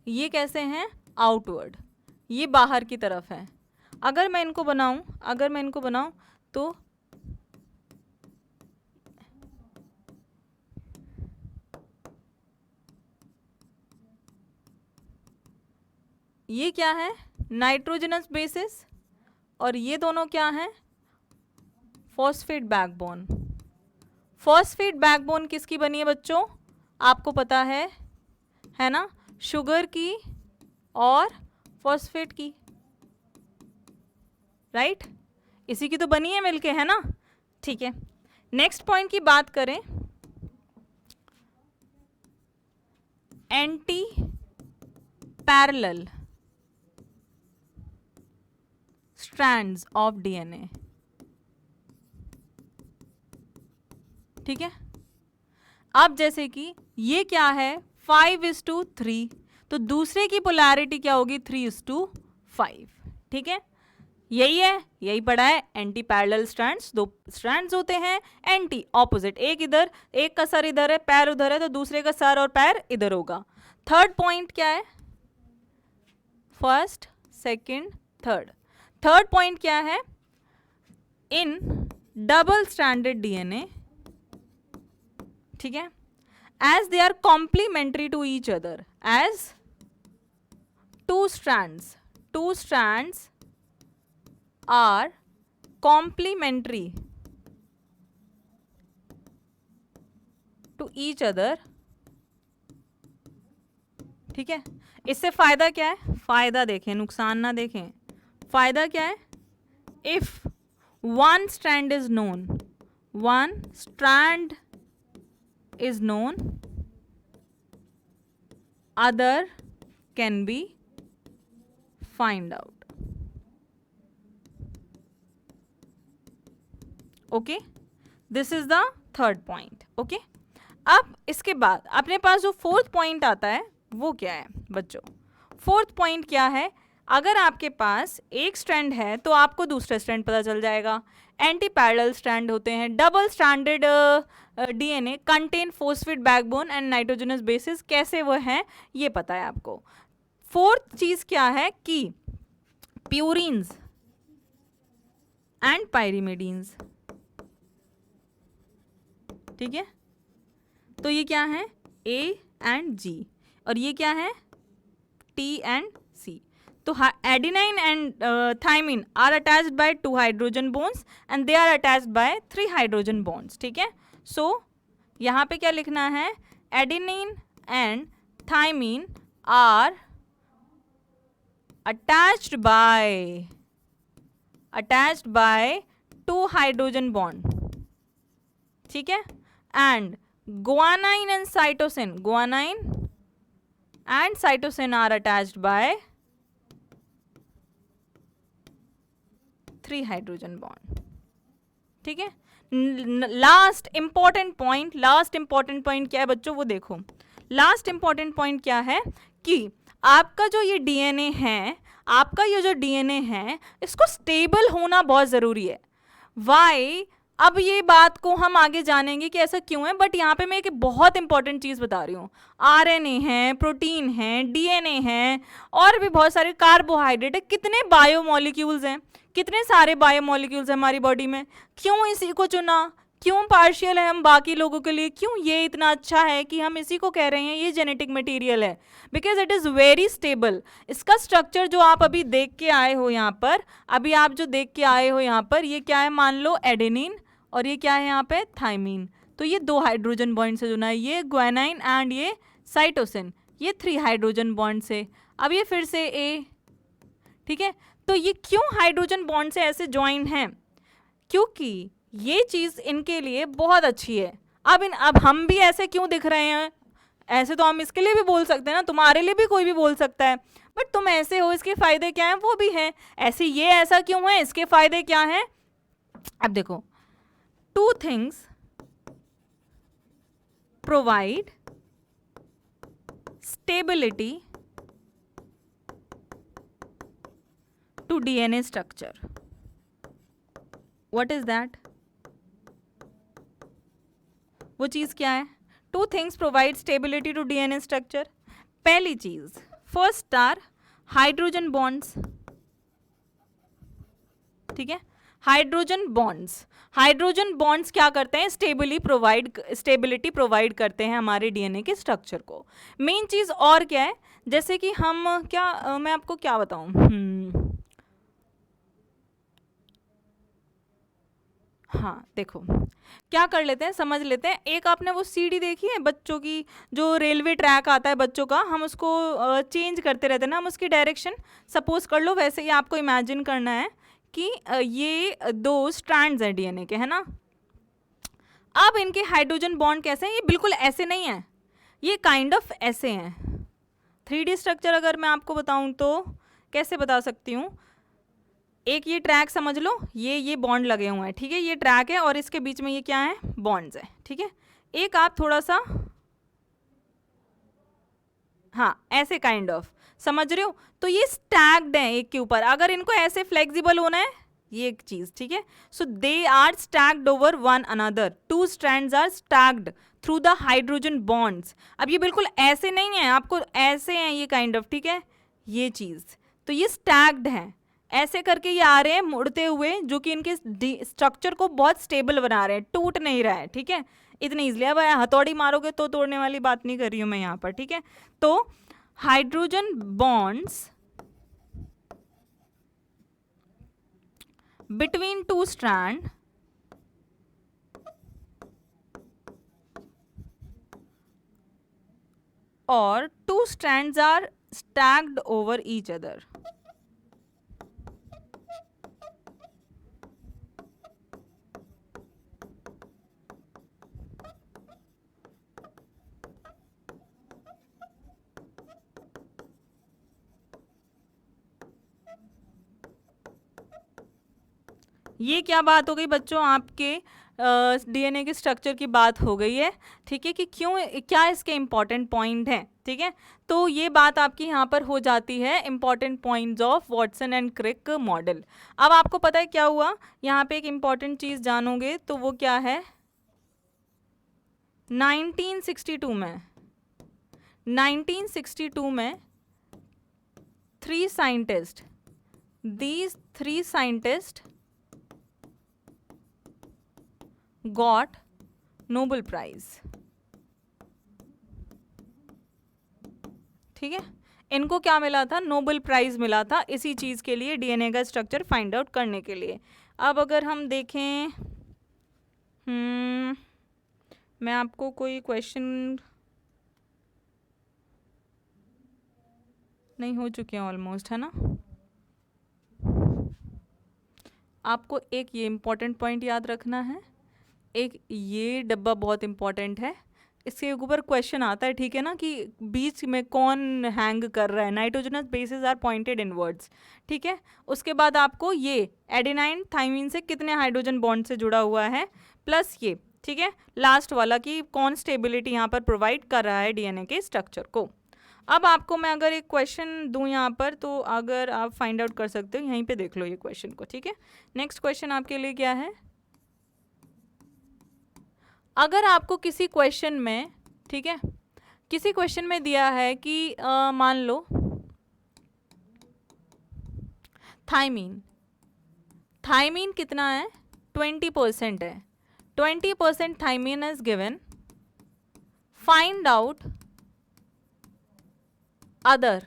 ये कैसे हैं आउटवर्ड, ये बाहर की तरफ है। अगर मैं इनको बनाऊं तो ये क्या है नाइट्रोजनस बेसिस और ये दोनों क्या हैं फॉस्फेट बैकबोन। फॉस्फेट बैकबोन किसकी बनी है बच्चों, आपको पता है ना, शुगर की और फॉस्फेट की, राइट, इसी की तो बनी है मिलके, है ना। ठीक है, नेक्स्ट पॉइंट की बात करें, anti parallel strands of DNA, ठीक है। अब जैसे कि ये क्या है 5:3, तो दूसरे की पोलैरिटी क्या होगी 3:5, ठीक है, यही है, यही पढ़ा है। एंटी पैरेलल स्ट्रैंड्स, दो स्ट्रैंड्स होते हैं एंटी ऑपोजिट, एक इधर, एक का सर इधर है, पैर उधर है, तो दूसरे का सर और पैर इधर होगा। थर्ड पॉइंट क्या है, फर्स्ट सेकंड थर्ड पॉइंट क्या है, इन डबल स्ट्रैंडेड डीएनए, ठीक है, as they are complementary to each other, as two strands are complementary to each other, ठीक है। इससे फायदा क्या है, फायदा देखें नुकसान ना देखें, फायदा क्या है, if one strand is known, one strand is known, other can be find out, okay, this is the third point, okay। अब इसके बाद अपने पास जो फोर्थ पॉइंट आता है वो क्या है बच्चों, फोर्थ पॉइंट क्या है, अगर आपके पास एक स्ट्रैंड है तो आपको दूसरा स्ट्रैंड पता चल जाएगा। एंटी पैरेलल स्ट्रैंड होते हैं, double stranded DNA contain phosphate backbone and nitrogenous bases, कैसे वो हैं ये पता है आपको। फोर्थ चीज क्या है कि प्यूरिन्स एंड पायरिमिडीन्स, ठीक है, तो ये क्या है A एंड G, और ये क्या है T एंड C। तो adenine and thymine are attached by 2 hydrogen bonds and they are attached by 3 hydrogen bonds, ठीक है। सो यहाँ पे क्या लिखना है, adenine and thymine are attached by 2 hydrogen bond, ठीक है, and guanine and cytosine, guanine and cytosine are attached by 3 hydrogen bond, ठीक है। लास्ट इंपॉर्टेंट पॉइंट क्या है बच्चों, वो देखो। लास्ट इंपॉर्टेंट पॉइंट क्या है कि आपका जो ये डीएनए है, आपका ये जो डीएनए है, इसको स्टेबल होना बहुत ज़रूरी है। वाई, अब ये बात को हम आगे जानेंगे कि ऐसा क्यों है, बट यहाँ पे मैं एक बहुत इंपॉर्टेंट चीज़ बता रही हूँ। आरएनए है, प्रोटीन है, डीएनए है, और भी बहुत सारे कार्बोहाइड्रेट है। कितने बायोमोलिक्यूल्स हैं, कितने सारे बायोमोलिक्यूल्स हैं हमारी बॉडी में। क्यों इसी को चुना, क्यों पार्शियल है हम बाकी लोगों के लिए, क्यों ये इतना अच्छा है कि हम इसी को कह रहे हैं ये जेनेटिक मटेरियल है, because it is very stable. इसका स्ट्रक्चर जो आप अभी देख के आए हो यहाँ पर, ये क्या है, मान लो एडेनिन, और ये क्या है यहाँ पे, थाइमीन। तो ये 2 हाइड्रोजन बॉन्ड से जुड़ा है, ये ग्वानाइन एंड ये साइटोसिन, ये 3 हाइड्रोजन बॉन्ड से। अब ये फिर से ए, ठीक है। तो ये क्यों हाइड्रोजन बॉन्ड से ऐसे ज्वाइन हैं, क्योंकि ये चीज़ इनके लिए बहुत अच्छी है। अब हम भी ऐसे क्यों दिख रहे हैं, ऐसे तो हम इसके लिए भी बोल सकते हैं ना, तुम्हारे लिए भी कोई भी बोल सकता है, बट तुम ऐसे हो, इसके फ़ायदे क्या हैं वो भी हैं। ऐसे ये ऐसा क्यों है, इसके फ़ायदे क्या हैं। अब देखो, 2 things provide stability to DNA structure. What is that, वो चीज़ क्या है। 2 things provide stability to DNA structure. पहली चीज़, फर्स्ट आर हाइड्रोजन बॉन्ड्स, ठीक है। हाइड्रोजन बॉन्ड्स क्या करते हैं, स्टेबिलिटी प्रोवाइड करते हैं हमारे डीएनए के स्ट्रक्चर को। मेन चीज़ और क्या है, जैसे कि हम मैं आपको क्या बताऊं, हाँ देखो, क्या कर लेते हैं, समझ लेते हैं। एक आपने वो सीढ़ी देखी है बच्चों की, जो रेलवे ट्रैक आता है बच्चों का, हम उसको चेंज करते रहते हैं ना, हम उसकी डायरेक्शन। सपोज कर लो वैसे ही आपको इमेजिन करना है कि ये 2 स्ट्रैंड्स हैं डीएनए के, है ना। अब इनके हाइड्रोजन बॉन्ड कैसे हैं, ये बिल्कुल ऐसे नहीं है, ये काइंड ऑफ ऐसे हैं। 3D स्ट्रक्चर अगर मैं आपको बताऊं तो कैसे बता सकती हूँ। एक ये ट्रैक समझ लो, ये बॉन्ड लगे हुए हैं, ठीक है, ये ट्रैक है और इसके बीच में ये क्या है, बॉन्ड्स है, ठीक है। एक आप थोड़ा सा, हाँ ऐसे काइंड ऑफ समझ रहे हो, तो ये स्टैक्ड है एक के ऊपर। अगर इनको ऐसे फ्लेक्सिबल होना है, ये एक चीज, ठीक है, so they are stacked over one another, 2 strands are stacked through the hydrogen bonds. अब ये बिल्कुल ऐसे नहीं है, आपको ऐसे हैं ये काइंड ऑफ, ठीक है, ये चीज, तो ये स्टैक्ड है, ऐसे करके ये आ रहे हैं मुड़ते हुए, जो कि इनके स्ट्रक्चर को बहुत स्टेबल बना रहे हैं, टूट नहीं रहा है, ठीक है, इतने इजली। अब हथौड़ी मारोगे तो तोड़ने वाली बात नहीं कर रही हूँ मैं यहाँ पर, ठीक है। तो हाइड्रोजन बॉन्ड्स बिटवीन 2 स्ट्रैंड और 2 strands are stacked over each other. ये क्या बात हो गई बच्चों, आपके डीएनए के स्ट्रक्चर की बात हो गई है, ठीक है, कि क्यों, क्या इसके इम्पॉर्टेंट पॉइंट हैं, ठीक है। तो ये बात आपकी यहाँ पर हो जाती है important points of Watson and Crick model. अब आपको पता है क्या हुआ, यहाँ पे एक इम्पॉर्टेंट चीज़ जानोगे तो वो क्या है, 1962 में 3 scientist, these 3 scientists got Nobel prize, ठीक है। इनको क्या मिला था, नोबेल प्राइज मिला था इसी चीज के लिए, डीएनए का स्ट्रक्चर फाइंड आउट करने के लिए। अब अगर हम देखें, मैं आपको कोई क्वेश्चन नहीं हो चुके हैं ऑलमोस्ट, है ना। आपको एक ये इम्पॉर्टेंट पॉइंट याद रखना है, एक ये डब्बा बहुत इम्पॉर्टेंट है, इसके ऊपर क्वेश्चन आता है, ठीक है ना, कि बीच में कौन हैंग कर रहा है, nitrogenous bases are pointed inwards, ठीक है। उसके बाद आपको ये एडेनाइन थाइमिन से कितने हाइड्रोजन बॉन्ड से जुड़ा हुआ है, प्लस ये, ठीक है, लास्ट वाला कि कौन स्टेबिलिटी यहाँ पर प्रोवाइड कर रहा है डीएनए के स्ट्रक्चर को। अब आपको मैं अगर एक क्वेश्चन दूं यहाँ पर, तो अगर आप फाइंड आउट कर सकते हो, यहीं पे देख लो ये क्वेश्चन को, ठीक है। नेक्स्ट क्वेश्चन आपके लिए क्या है, अगर आपको किसी क्वेश्चन में, ठीक है, किसी क्वेश्चन में दिया है कि मान लो थाइमीन, थाइमीन कितना है, 20% है, 20% thymine is given, find out other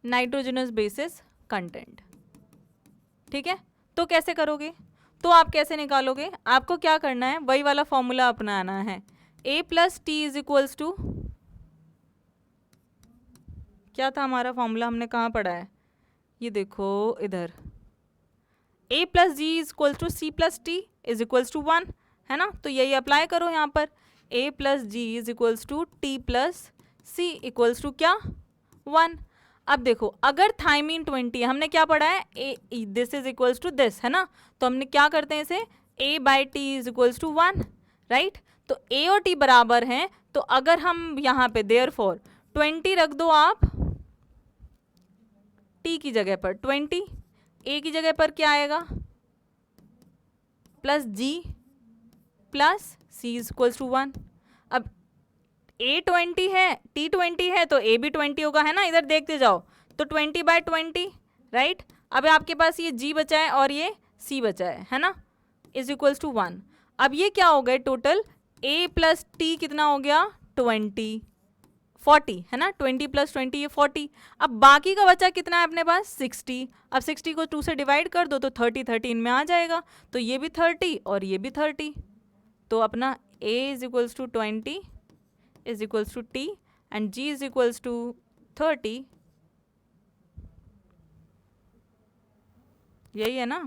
nitrogenous bases content, ठीक है। तो कैसे करोगे, तो आप कैसे निकालोगे, आपको क्या करना है, वही वाला फॉर्मूला अपनाना है, a plus T is equals to, क्या था हमारा फॉर्मूला, हमने कहाँ पढ़ा है, ये देखो इधर, a plus G is equals to C plus T is equals to 1, है ना। तो यही अप्लाई करो यहाँ पर, a plus G is equals to T plus C equals to क्या, 1। अब देखो अगर थाइमीन 20 है, हमने क्या पढ़ा है, A this is equals to this, है ना, तो हमने क्या करते हैं इसे, a by T is equals to 1, right. तो a और t बराबर हैं, तो अगर हम यहाँ पे देयरफॉर 20 रख दो आप t की जगह पर, 20 a की जगह पर क्या आएगा, plus g plus c is equals to 1। अब a 20 है, t 20 है, तो a भी 20 होगा, है ना, इधर देखते जाओ, तो 20 बाय 20, राइट। अब आपके पास ये g बचा है और ये c बचा है ना, इज इक्वल्स टू 1। अब ये क्या हो गए टोटल, a प्लस t कितना हो गया, 20, 40, है ना, 20 प्लस 20 ये 40। अब बाकी का बचा कितना है अपने पास, 60। अब 60 को 2 से डिवाइड कर दो तो 30 13 में आ जाएगा, तो ये भी 30 और ये भी 30, तो अपना a is equals to 20 is equals to t and g is equals to 30, यही है ना,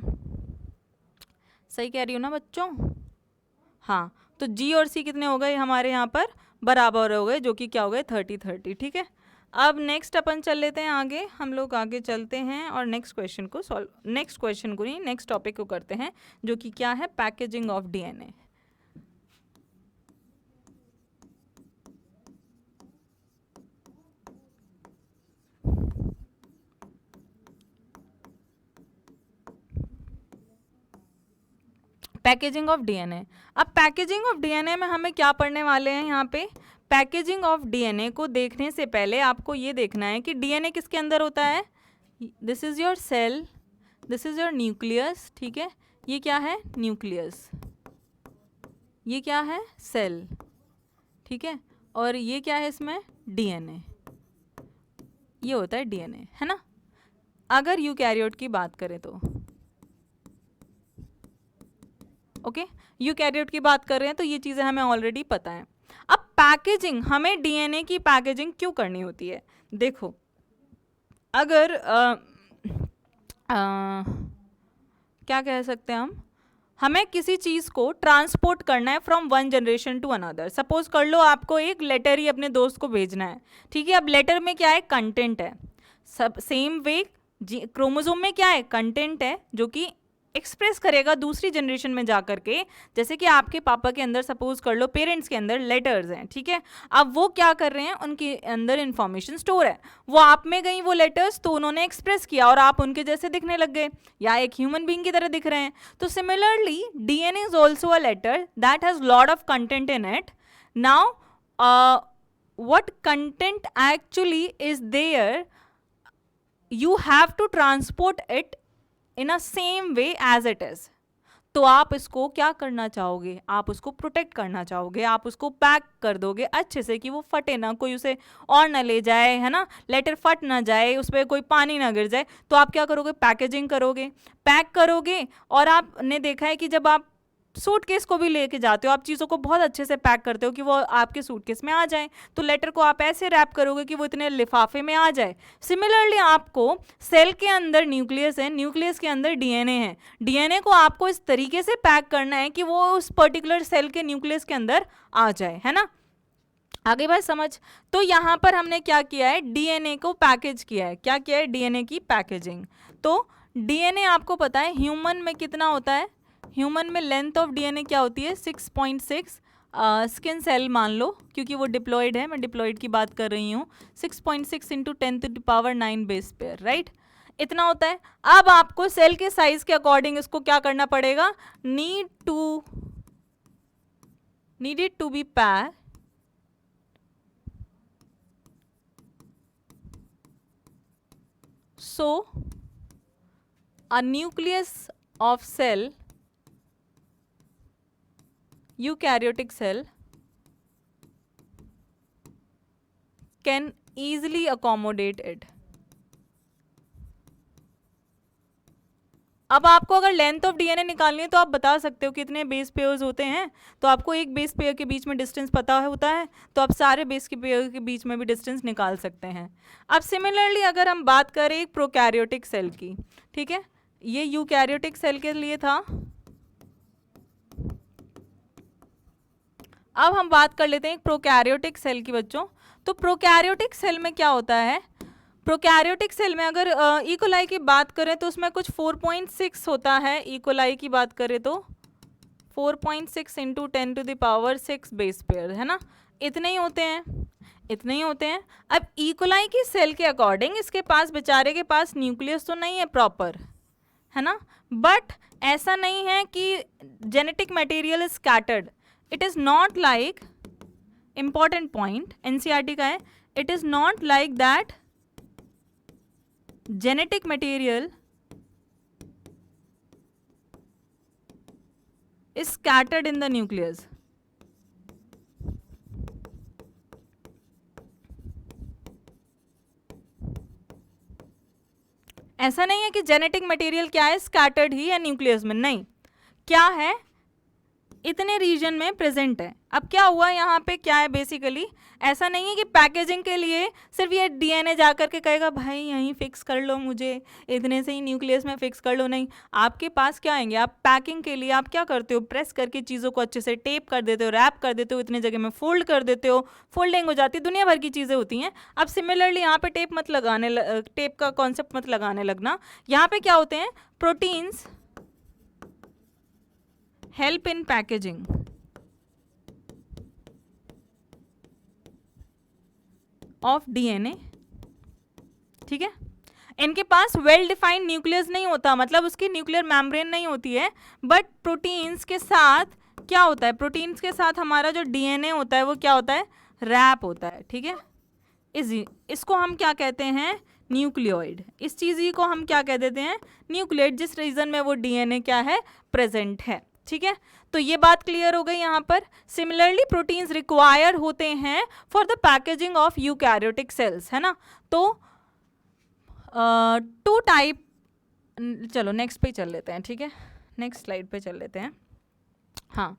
सही कह रही हूँ ना बच्चों, हाँ। तो g और c कितने हो गए हमारे यहाँ पर, बराबर हो गए, जो कि क्या हो गए, 30 30, ठीक है। अब नेक्स्ट अपन चल लेते हैं आगे, हम लोग आगे चलते हैं और नेक्स्ट क्वेश्चन को सॉल्व, नेक्स्ट क्वेश्चन को नहीं, नेक्स्ट टॉपिक को करते हैं, जो कि क्या है, packaging of DNA. Packaging of DNA. अब पैकेजिंग ऑफ डीएनए में हमें क्या पढ़ने वाले हैं यहाँ पे, पैकेजिंग ऑफ डीएनए को देखने से पहले आपको ये देखना है कि डीएनए किसके अंदर होता है, this is your cell, this is your nucleus, ठीक है, ये क्या है, न्यूक्लियस, ये क्या है, सेल, ठीक है, और ये क्या है इसमें, डीएनए, ये होता है डीएनए, है ना। अगर यूकैरियोट की बात करें तो, ओके, यूकैरियोट की बात कर रहे हैं तो ये चीज़ें हमें ऑलरेडी पता है। अब पैकेजिंग, हमें डीएनए की पैकेजिंग क्यों करनी होती है, देखो अगर क्या कह सकते हैं हम, हमें किसी चीज़ को ट्रांसपोर्ट करना है from one generation to another. Suppose कर लो आपको एक लेटर ही अपने दोस्त को भेजना है, ठीक है। अब लेटर में क्या है, कंटेंट है, सब सेम वे क्रोमोसोम में क्या है, कंटेंट है, जो कि एक्सप्रेस करेगा दूसरी जनरेशन में जा करके। जैसे कि आपके पापा के अंदर सपोज कर लो, पेरेंट्स के अंदर लेटर्स हैं, ठीक है। अब वो क्या कर रहे हैं, उनके अंदर इंफॉर्मेशन स्टोर है, वो आप में गई वो लेटर्स, तो उन्होंने एक्सप्रेस किया और आप उनके जैसे दिखने लग गए या एक ह्यूमन बीइंग की तरह दिख रहे हैं। तो similarly DNA is also a letter that has lot of content in it. Now what content actually is there, you have to transport it in a same way as it is। तो आप इसको क्या करना चाहोगे, आप उसको protect करना चाहोगे, आप उसको पैक कर दोगे अच्छे से कि वो फटे ना, कोई उसे और ना ले जाए, है ना, लेटर फट ना जाए, उस पर कोई पानी ना गिर जाए। तो आप क्या करोगे, पैकेजिंग करोगे, पैक करोगे। और आपने देखा है कि जब आप सूटकेस को भी लेके जाते हो, आप चीज़ों को बहुत अच्छे से पैक करते हो कि वो आपके सूटकेस में आ जाए, तो लेटर को आप ऐसे रैप करोगे कि वो इतने लिफाफे में आ जाए। सिमिलरली आपको सेल के अंदर न्यूक्लियस है, न्यूक्लियस के अंदर डीएनए है, डीएनए को आपको इस तरीके से पैक करना है कि वो उस पर्टिकुलर सेल के न्यूक्लियस के अंदर आ जाए, है ना। आगे बात समझ। तो यहाँ पर हमने क्या किया है, डीएनए को पैकेज किया है। क्या किया है, डीएनए की पैकेजिंग। तो डीएनए आपको पता है ह्यूमन में कितना होता है, ह्यूमन में लेंथ ऑफ डीएनए क्या होती है 6.6, स्किन सेल मान लो क्योंकि वो डिप्लॉयड है, मैं डिप्लॉयड की बात कर रही हूँ, 6.6 इंटू 10⁹ बेस पेयर, राइट, इतना होता है। अब आपको सेल के साइज के अकॉर्डिंग इसको क्या करना पड़ेगा, needed to be pack so a nucleus of cell, eukaryotic cell, can easily accommodate it. अब आपको अगर लेंथ ऑफ डीएनए निकालनी है तो आप बता सकते हो कितने बेस पेयर्स होते हैं, तो आपको एक बेस पेयर के बीच में डिस्टेंस पता होता है, तो आप सारे बेस के पेयर के बीच में भी डिस्टेंस निकाल सकते हैं। अब सिमिलरली अगर हम बात करें एक प्रोकैरियोटिक सेल की, ठीक है, ये यूकैरियोटिक सेल के लिए था। अब हम बात कर लेते हैं एक प्रोकैरियोटिक सेल की बच्चों। तो प्रोकैरियोटिक सेल में क्या होता है, प्रोकैरियोटिक सेल में अगर इकोलाई की बात करें तो उसमें कुछ 4.6 होता है, इकोलाई की बात करें तो 4.6 इंटू 10⁶ बेस पेयर, है ना, इतने ही होते हैं, इतने ही होते हैं। अब इकोलाई की सेल के अकॉर्डिंग इसके पास बेचारे के पास न्यूक्लियस तो नहीं है प्रॉपर, है ना, बट ऐसा नहीं है कि genetic material is scattered, it is not like, important point NCERT का है, it is not like that genetic material is scattered in the nucleus. ऐसा नहीं है कि जेनेटिक मटेरियल क्या है स्कैटर्ड ही है न्यूक्लियस में, नहीं, क्या है इतने रीजन में प्रेजेंट है। अब क्या हुआ यहाँ पे, क्या है बेसिकली, ऐसा नहीं है कि पैकेजिंग के लिए सिर्फ ये डीएनए जाकर के कहेगा भाई यहीं फिक्स कर लो, मुझे इतने से ही न्यूक्लियस में फिक्स कर लो, नहीं, आपके पास क्या आएंगे, आप पैकिंग के लिए आप क्या करते हो, प्रेस करके चीज़ों को अच्छे से टेप कर देते हो, रैप कर देते हो, इतने जगह में फोल्ड कर देते हो, फोल्डिंग हो जाती है, दुनिया भर की चीज़ें होती हैं। अब सिमिलरली यहाँ पे टेप मत लगाने, टेप का कॉन्सेप्ट मत लगाने लगना। यहाँ पे क्या होते हैं, proteins help in packaging of DNA, ठीक है, इनके पास वेल डिफाइंड न्यूक्लियस नहीं होता, मतलब उसकी न्यूक्लियर मेम्ब्रेन नहीं होती है, बट प्रोटीन्स के साथ क्या होता है, प्रोटीन्स के साथ हमारा जो डीएनए होता है वो क्या होता है, रैप होता है, ठीक है, इसको हम क्या कहते हैं, न्यूक्लियोइड, इस चीज़ को हम क्या कह देते हैं, न्यूक्लियोइड, जिस रीजन में वो डीएनए क्या है, प्रेजेंट है, ठीक है। तो ये बात क्लियर हो गई यहाँ पर। सिमिलरली प्रोटीन्स रिक्वायर होते हैं for the packaging of eukaryotic cells, है ना। तो टू टाइप, चलो नेक्स्ट पे चल लेते हैं, ठीक है, नेक्स्ट स्लाइड पे चल लेते हैं। हाँ,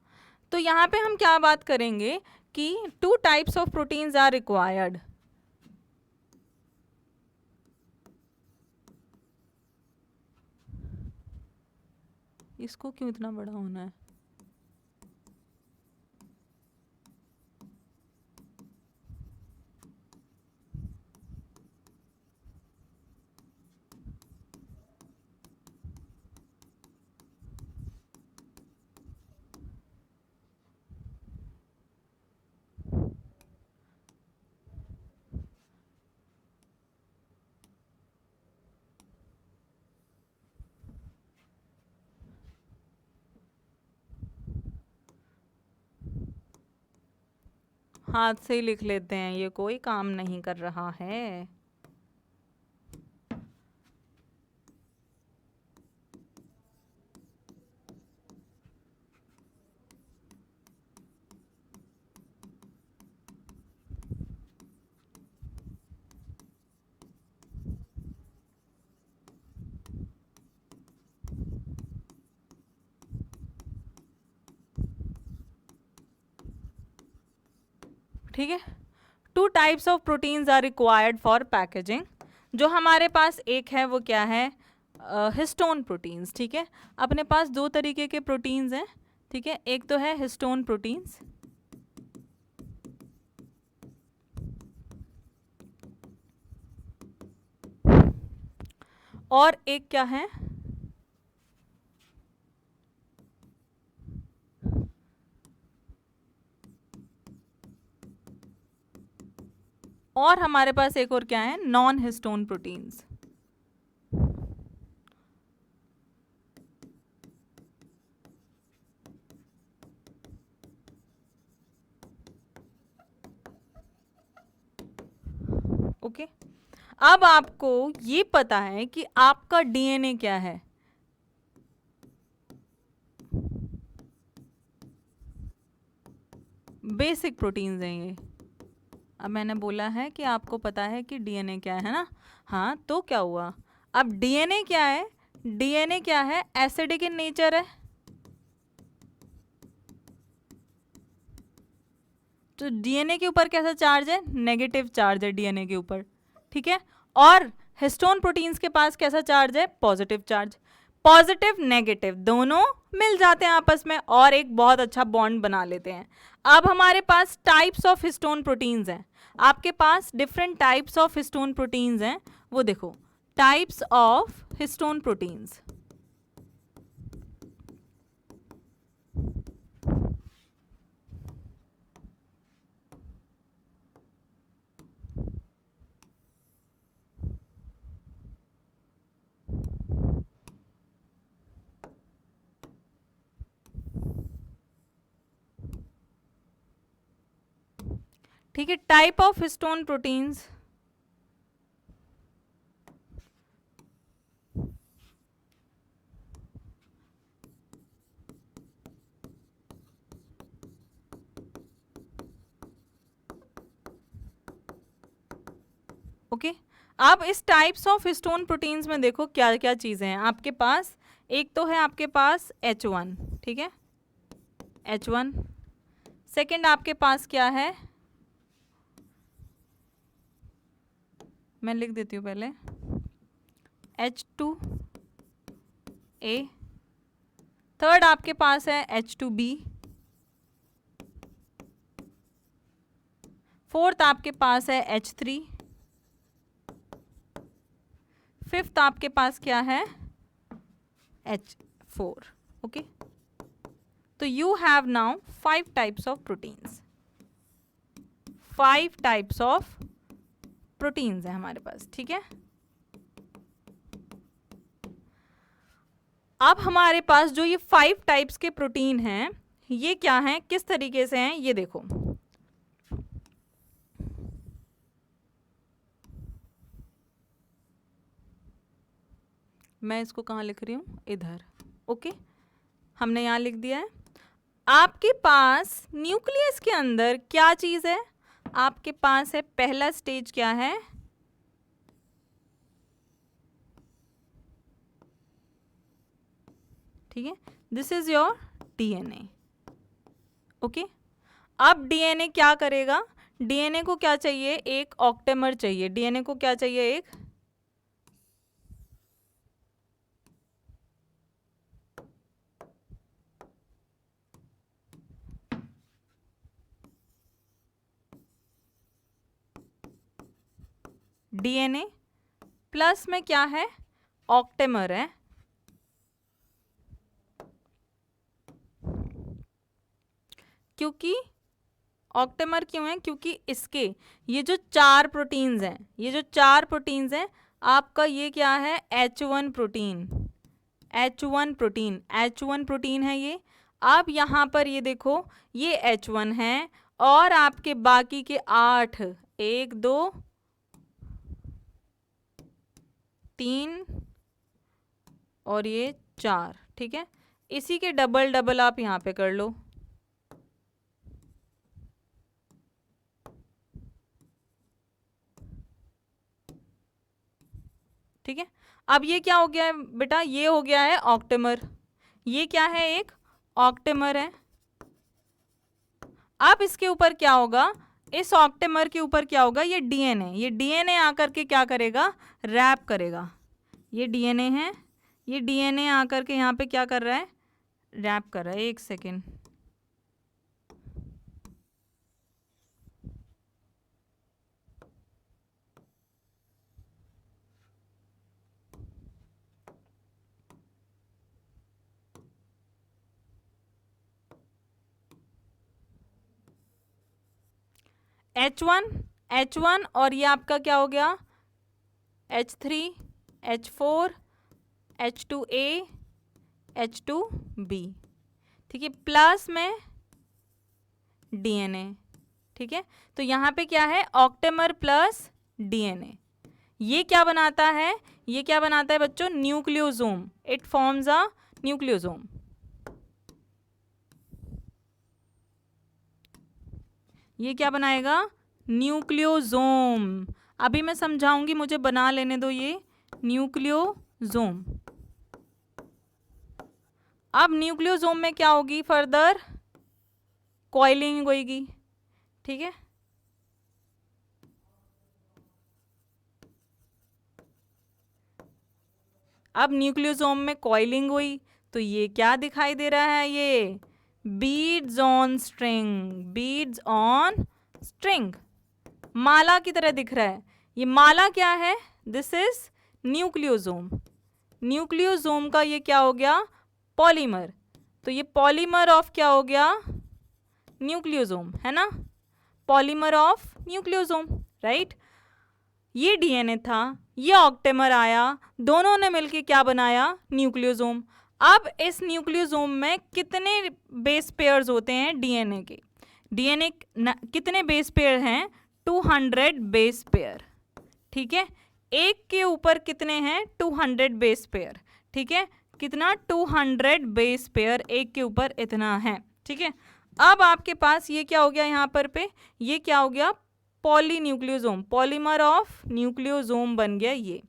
तो यहाँ पे हम क्या बात करेंगे कि two types of proteins are required. इसको क्यों इतना बड़ा होना है, हाथ से ही लिख लेते हैं, ये कोई काम नहीं कर रहा है। ठीक है। 2 types of proteins are required for packaging. जो हमारे पास एक है वो क्या है, हिस्टोन प्रोटीन्स। ठीक है, अपने पास 2 तरीके के प्रोटीन्स हैं। ठीक है, एक तो है हिस्टोन प्रोटीन्स और एक क्या है, और हमारे पास एक और क्या है, नॉन हिस्टोन प्रोटीन्स। ओके, अब आपको ये पता है कि आपका डीएनए क्या है। बेसिक प्रोटीन्स हैं ये। अब मैंने बोला है कि आपको पता है कि डीएनए क्या है ना। हाँ, तो क्या हुआ, अब डीएनए क्या है, डीएनए क्या है, एसिडिक इन नेचर है। तो डीएनए के ऊपर कैसा चार्ज है, नेगेटिव चार्ज है डीएनए के ऊपर। ठीक है, और हिस्टोन प्रोटीन्स के पास कैसा चार्ज है, पॉजिटिव चार्ज। पॉजिटिव नेगेटिव दोनों मिल जाते हैं आपस में और एक बहुत अच्छा बॉन्ड बना लेते हैं। अब हमारे पास टाइप्स ऑफ हिस्टोन प्रोटीन्स हैं। आपके पास different types of histone proteins हैं, वो देखो, टाइप्स ऑफ हिस्टोन प्रोटीन्स। ठीक है, type of histone proteins. Okay, अब इस टाइप्स ऑफ हिस्टोन प्रोटीन्स में देखो क्या क्या चीज़ें हैं आपके पास। एक तो है आपके पास H1, ठीक है, H1। सेकंड आपके पास क्या है, मैं लिख देती हूँ पहले, H2A। थर्ड आपके पास है H2B। फोर्थ आपके पास है H3। फिफ्थ आपके पास क्या है, H4। ओके, तो you have now 5 types of proteins. 5 types of proteins है हमारे पास। ठीक है, अब हमारे पास जो ये 5 टाइप्स के प्रोटीन हैं, ये क्या हैं, किस तरीके से हैं, ये देखो। मैं इसको कहाँ लिख रही हूँ, इधर। ओके, हमने यहाँ लिख दिया है। आपके पास न्यूक्लियस के अंदर क्या चीज़ है, आपके पास है, पहला स्टेज क्या है, ठीक है, this is your DNA. Okay, अब डीएनए क्या करेगा, डीएनए को क्या चाहिए, एक ऑक्टेमर चाहिए। डीएनए को क्या चाहिए, एक डीएनए प्लस में क्या है, ऑक्टेमर है। क्योंकि ऑक्टेमर क्यों है, क्योंकि इसके ये जो 4 प्रोटीन्स हैं, ये जो 4 प्रोटीन्स हैं, आपका ये क्या है, H1 protein. H1 protein, H1 protein है ये। अब यहाँ पर ये देखो, ये H1 है और आपके बाकी के 8, 1 2 3 और ये 4, ठीक है, इसी के डबल डबल आप यहाँ पे कर लो। ठीक है, अब ये क्या हो गया है बेटा, ये हो गया है ऑक्टेमर। ये क्या है, एक ऑक्टेमर है। अब इसके ऊपर क्या होगा, इस ऑक्टेमर के ऊपर क्या होगा, ये डीएनए, ये डीएनए आकर के क्या करेगा, रैप करेगा। ये डीएनए है, ये डीएनए आकर के यहाँ पे क्या कर रहा है, रैप कर रहा है। एक सेकेंड, H1 और ये आपका क्या हो गया, H3, H4, H2A, H2B, ठीक है, प्लस में डीएनए, ठीक है। तो यहाँ पे क्या है, ऑक्टेमर प्लस डीएनए, ये क्या बनाता है, ये क्या बनाता है बच्चों, nucleosome. It forms a nucleosome. ये क्या बनाएगा, न्यूक्लियोसोम। अभी मैं समझाऊंगी, मुझे बना लेने दो ये न्यूक्लियोसोम। अब न्यूक्लियोसोम में क्या होगी, फर्दर कॉइलिंग होगी, ठीक है। अब न्यूक्लियोसोम में कॉइलिंग हुई तो ये क्या दिखाई दे रहा है, ये beads on string, beads on string, माला की तरह दिख रहा है। ये माला क्या है, दिस इज न्यूक्लियोसोम। न्यूक्लियोसोम का ये क्या हो गया, पॉलीमर। तो ये पॉलीमर ऑफ क्या हो गया, न्यूक्लियोसोम, है ना, पॉलीमर ऑफ न्यूक्लियोसोम, राइट। ये डीएनए था, ये ऑक्टेमर आया, दोनों ने मिलके क्या बनाया, न्यूक्लियोसोम। अब इस न्यूक्लियोसोम में कितने बेस पेयर्स होते हैं डीएनए के, डीएनए कितने बेस पेयर हैं, 200 बेस पेयर, ठीक है। एक के ऊपर कितने हैं, 200 बेस पेयर, ठीक है, कितना, 200 बेस पेयर, एक के ऊपर इतना है, ठीक है। अब आपके पास ये क्या हो गया, यहाँ पर पे ये क्या हो गया, पॉलीन्यूक्लियोसोम, पॉलीमर ऑफ न्यूक्लियोसोम बन गया ये।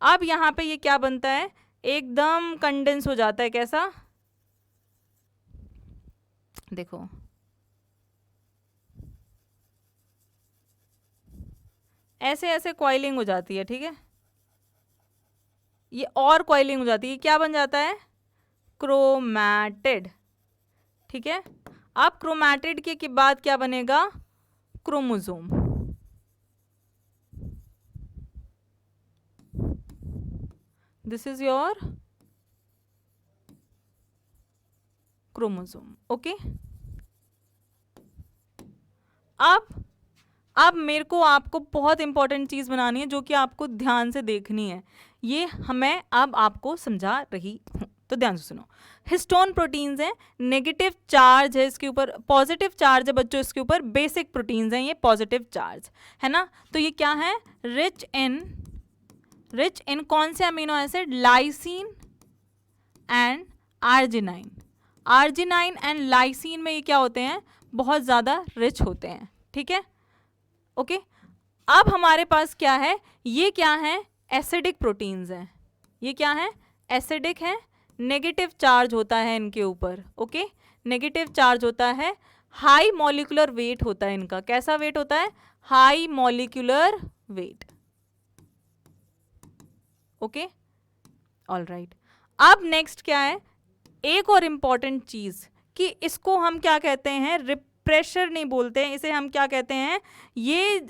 अब यहाँ पे ये क्या बनता है, एकदम कंडेंस हो जाता है, कैसा, देखो ऐसे ऐसे कॉइलिंग हो जाती है, ठीक है, ये और कॉइलिंग हो जाती है, क्या बन जाता है, क्रोमैटिड, ठीक है। अब क्रोमैटिड के बाद क्या बनेगा, chromosome. This is your chromosome, okay. अब मेरे को आपको बहुत इंपॉर्टेंट चीज बनानी है जो कि आपको ध्यान से देखनी है, ये हमें अब आपको समझा रही हूं, तो ध्यान से सुनो। हिस्टोन प्रोटीन्स हैं, नेगेटिव चार्ज है इसके ऊपर, पॉजिटिव चार्ज है बच्चों इसके ऊपर, बेसिक प्रोटीन्स हैं ये, पॉजिटिव चार्ज है ना। तो ये क्या है, रिच इन कौन से amino acid, lysine and arginine. Arginine and lysine में ये क्या होते हैं, बहुत ज़्यादा रिच होते हैं, ठीक है, ओके। अब हमारे पास क्या है, ये क्या है, एसिडिक प्रोटीन्स हैं, ये क्या है, एसिडिक है, नेगेटिव चार्ज होता है इनके ऊपर, ओके, नेगेटिव चार्ज होता है, हाई मॉलिक्यूलर वेट होता है इनका, कैसा वेट होता है, high molecular weight, okay, all right. अब नेक्स्ट क्या है, एक और इंपॉर्टेंट चीज कि इसको हम क्या कहते हैं, रिप्रेशर नहीं बोलते हैं, इसे हम क्या कहते हैं, ये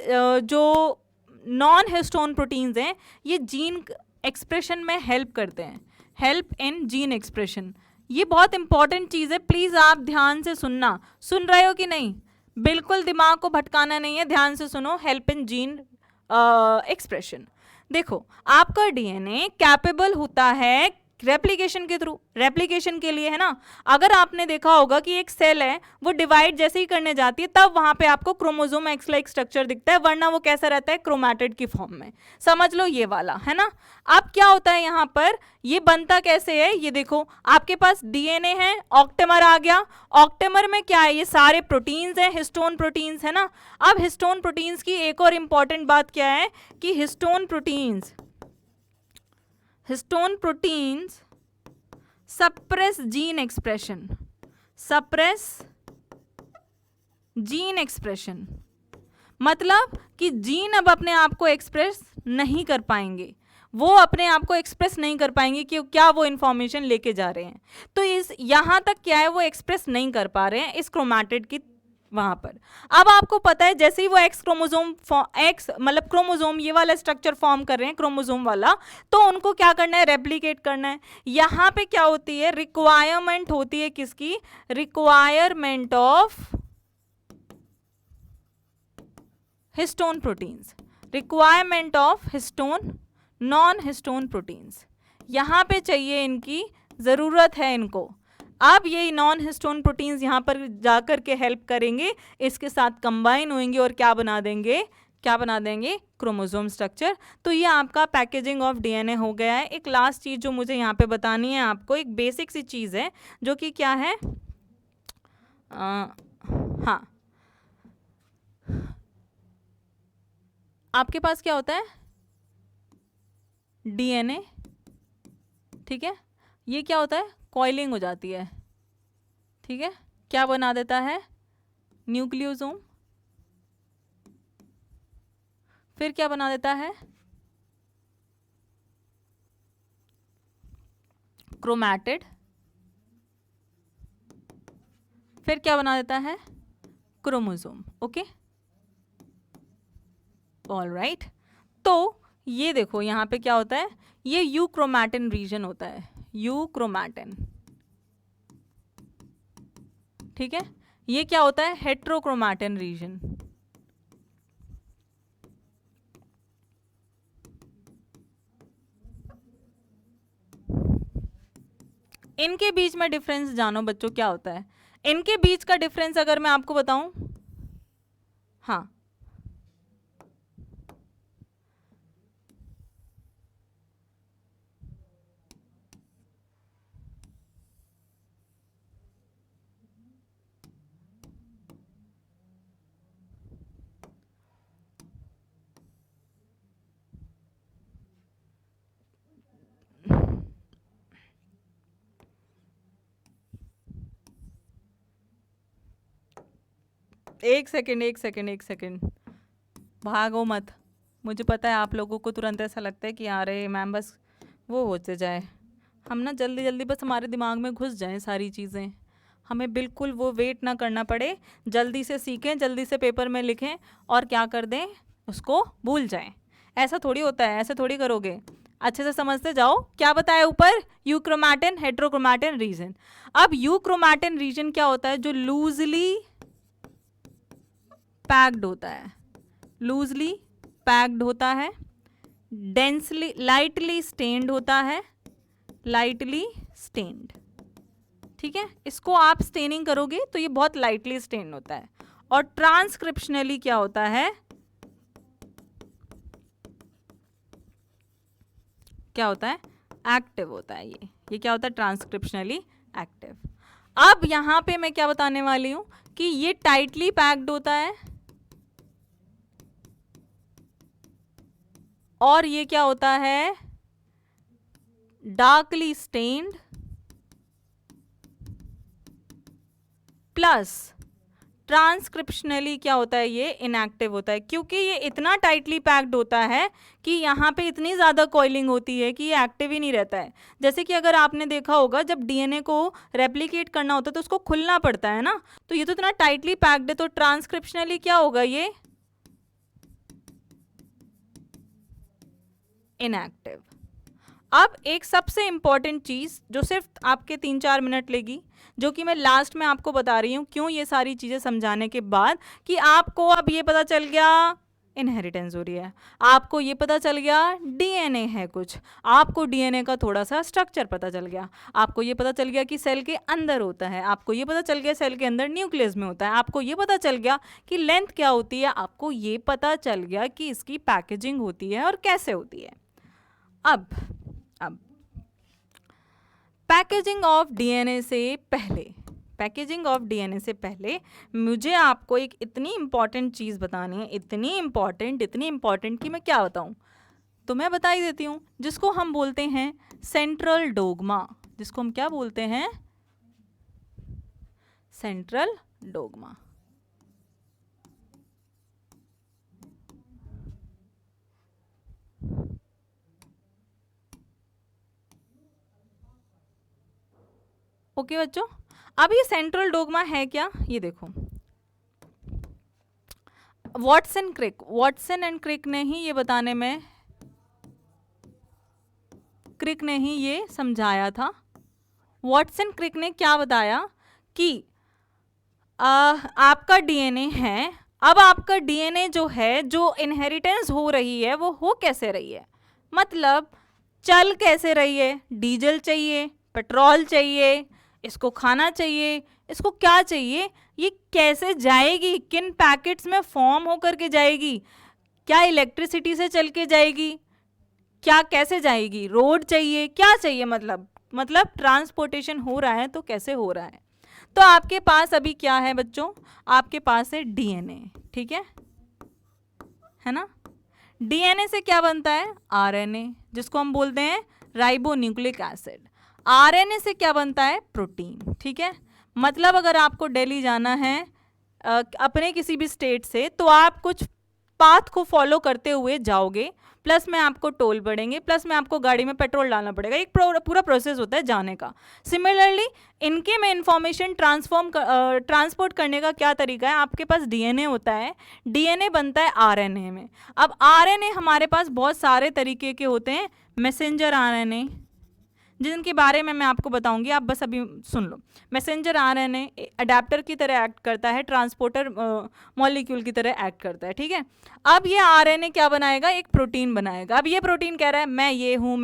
जो नॉन हिस्टोन प्रोटीन्स हैं ये जीन एक्सप्रेशन में हेल्प करते हैं, हेल्प इन जीन एक्सप्रेशन। ये बहुत इंपॉर्टेंट चीज़ है, प्लीज़ आप ध्यान से सुनना, सुन रहे हो कि नहीं, बिल्कुल दिमाग को भटकाना नहीं है, ध्यान से सुनो, हेल्प इन जीन एक्सप्रेशन। देखो आपका डीएनए कैपेबल होता है रेप्लिकेशन के थ्रू, रेप्लिकेशन के लिए, है ना। अगर आपने देखा होगा कि एक सेल है वो डिवाइड जैसे ही करने जाती है तब वहां पे आपको क्रोमोसोम एक्स लाइक स्ट्रक्चर दिखता है, वरना वो कैसा रहता है, क्रोमैटिड की फॉर्म में, समझ लो ये वाला, है ना। अब क्या होता है यहाँ पर, ये बनता कैसे है, ये देखो आपके पास डीएनए है, ऑक्टेमर आ गया, ऑक्टेमर में क्या है, ये सारे प्रोटीन्स हैं, हिस्टोन प्रोटीन्स, है ना। अब हिस्टोन प्रोटीन्स की एक और इंपॉर्टेंट बात क्या है कि histone proteins suppress gene expression, मतलब कि जीन अब अपने आप को एक्सप्रेस नहीं कर पाएंगे, वो अपने आप को एक्सप्रेस नहीं कर पाएंगे कि क्या वो इंफॉर्मेशन लेके जा रहे हैं। तो इस यहाँ तक क्या है, वो एक्सप्रेस नहीं कर पा रहे हैं इस क्रोमैटिड की वहां पर। अब आपको पता है जैसे ही वो एक्स क्रोमोसोम एक्स मतलब क्रोमोसोम ये वाला स्ट्रक्चर फॉर्म कर रहे हैं क्रोमोसोम वाला, तो उनको क्या करना है, रेप्लिकेट करना है। यहाँ पे क्या होती है, रिक्वायरमेंट होती है किसकी, requirement of histone proteins, requirement of histone non histone proteins, यहाँ पे चाहिए, इनकी ज़रूरत है इनको। अब ये नॉन हिस्टोन प्रोटीन्स यहाँ पर जाकर के हेल्प करेंगे, इसके साथ कंबाइन होंगे और क्या बना देंगे, क्या बना देंगे, क्रोमोसोम स्ट्रक्चर। तो ये आपका पैकेजिंग ऑफ डीएनए हो गया है। एक लास्ट चीज़ जो मुझे यहाँ पे बतानी है आपको, एक बेसिक सी चीज़ है जो कि क्या है, हाँ, आपके पास क्या होता है, डीएनए, ठीक है, ये क्या होता है, कॉइलिंग हो जाती है, ठीक है, क्या बना देता है, न्यूक्लियोसोम, फिर क्या बना देता है, क्रोमैटिड, फिर क्या बना देता है, क्रोमोसोम। Okay, alright. तो ये देखो यहाँ पे क्या होता है, ये यूक्रोमैटिन रीजन होता है, यूक्रोमैटिन, ठीक है। ये क्या होता है, हेट्रोक्रोमैटिन रीजन। इनके बीच में डिफरेंस जानो बच्चों, क्या होता है इनके बीच का डिफरेंस, अगर मैं आपको बताऊं, हाँ, एक सेकेंड एक सेकेंड एक सेकेंड, भागो मत। मुझे पता है आप लोगों को तुरंत ऐसा लगता है कि अरे मैम बस वो होते जाए, हम ना जल्दी जल्दी बस हमारे दिमाग में घुस जाएं सारी चीज़ें, हमें बिल्कुल वो वेट ना करना पड़े, जल्दी से सीखें, जल्दी से पेपर में लिखें और क्या कर दें, उसको भूल जाएं। ऐसा थोड़ी होता है, ऐसे थोड़ी करोगे, अच्छे से समझते जाओ। क्या बताया ऊपर, यूक्रोमैटिन हेट्रोक्रोमैटिन रीजन। अब यूक्रोमैटिन रीजन क्या होता है, जो लूजली पैक्ड होता है, लूजली पैक्ड होता है, डेंसली लाइटली स्टेन्ड होता है, लाइटली स्टेन्ड, ठीक है। इसको आप स्टेनिंग करोगे तो ये बहुत लाइटली स्टेन होता है। और ट्रांसक्रिप्शनली क्या होता है, क्या होता है, एक्टिव होता है। ये क्या होता है, ट्रांसक्रिप्शनली एक्टिव। अब यहां पे मैं क्या बताने वाली हूं कि ये टाइटली पैक्ड होता है और ये क्या होता है, डार्कली स्टेन्ड प्लस ट्रांसक्रिप्शनली क्या होता है, ये इनएक्टिव होता है, क्योंकि ये इतना टाइटली पैक्ड होता है कि यहाँ पे इतनी ज़्यादा कॉइलिंग होती है कि ये एक्टिव ही नहीं रहता है। जैसे कि अगर आपने देखा होगा जब डीएनए को रेप्लिकेट करना होता है तो उसको खुलना पड़ता है ना, तो ये तो इतना टाइटली पैक्ड है, तो ट्रांसक्रिप्शनली क्या होगा, ये इनएक्टिव। अब एक सबसे इंपॉर्टेंट चीज़ जो सिर्फ आपके 3-4 मिनट लेगी, जो कि मैं लास्ट में आपको बता रही हूँ, क्यों, ये सारी चीज़ें समझाने के बाद कि आपको अब ये पता चल गया इनहेरिटेंस हो रही है, आपको ये पता चल गया डीएनए है कुछ, आपको डीएनए का थोड़ा सा स्ट्रक्चर पता चल गया, आपको ये पता चल गया कि सेल के अंदर होता है, आपको ये पता चल गया सेल के अंदर न्यूक्लियस में होता है, आपको ये पता चल गया कि लेंथ क्या होती है, आपको ये पता चल गया कि इसकी पैकेजिंग होती है और कैसे होती है। अब पैकेजिंग ऑफ डीएनए से पहले, पैकेजिंग ऑफ डीएनए से पहले मुझे आपको एक इतनी इंपॉर्टेंट चीज़ बतानी है, इतनी इंपॉर्टेंट कि मैं क्या बताऊं, तो मैं बता ही देती हूँ, जिसको हम बोलते हैं सेंट्रल डोग्मा, जिसको हम क्या बोलते हैं, सेंट्रल डोग्मा। ओके बच्चों, अब ये सेंट्रल डोग्मा है क्या, ये देखो वॉटसन एंड क्रिक ने ही ये बताने में, क्रिक ने ही ये समझाया था। वॉटसन क्रिक ने क्या बताया कि आपका डीएनए है, अब आपका डीएनए जो है, जो इनहेरिटेंस हो रही है वो हो कैसे रही है, मतलब चल कैसे रही है, डीजल चाहिए, पेट्रोल चाहिए, इसको खाना चाहिए, इसको क्या चाहिए, ये कैसे जाएगी, किन पैकेट्स में फॉर्म होकर के जाएगी, क्या इलेक्ट्रिसिटी से चल के जाएगी, क्या कैसे जाएगी, रोड चाहिए, क्या चाहिए, मतलब ट्रांसपोर्टेशन हो रहा है तो कैसे हो रहा है। तो आपके पास अभी क्या है बच्चों, आपके पास है डीएनए, ठीक है ना। डीएनए से क्या बनता है, आरएनए, जिसको हम बोलते हैं राइबोन्यूक्लिक एसिड। आरएनए से क्या बनता है, प्रोटीन, ठीक है। मतलब अगर आपको दिल्ली जाना है अपने किसी भी स्टेट से, तो आप कुछ पाथ को फॉलो करते हुए जाओगे, प्लस में आपको टोल पड़ेंगे, प्लस में आपको गाड़ी में पेट्रोल डालना पड़ेगा, एक पूरा प्रोसेस होता है जाने का। सिमिलरली इनके में इंफॉर्मेशन ट्रांसपोर्ट करने का क्या तरीका है, आपके पास डीएनए होता है, डीएनए बनता है आरएनए में। अब आरएनए हमारे पास बहुत सारे तरीके के होते हैं, मैसेंजर आरएनए, जिनके बारे में मैं आपको बताऊंगी, आप बस अभी सुन लो। मैसेंजर आरएनए अडेप्टर की तरह एक्ट करता है, ट्रांसपोर्टर मॉलिक्यूल की तरह एक्ट करता है, ठीक है। अब ये आरएनए क्या बनाएगा, एक प्रोटीन बनाएगा। अब ये प्रोटीन कह रहा है मैं ये हूँ,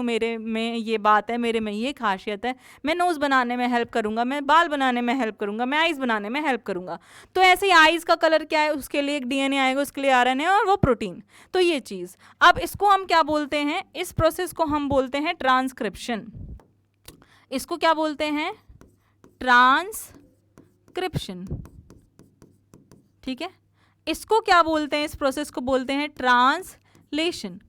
मेरे में ये बात है, मेरे में ये खासियत है, मैं नोज बनाने में हेल्प करूंगा, मैं बाल बनाने में हेल्प करूंगा, मैं आइज बनाने में हेल्प करूंगा। तो ऐसे ही आइज का कलर क्या है, उसके लिए एक डीएनए आएगा, उसके लिए आरएनए और वो प्रोटीन। तो ये चीज, अब इसको हम क्या बोलते हैं, इस प्रोसेस को हम बोलते हैं ट्रांसक्रिप्शन। इसको क्या बोलते हैं, ट्रांसक्रिप्शन, ठीक है। इसको क्या बोलते हैं, इस प्रोसेस को बोलते हैं ट्रांसलेशन।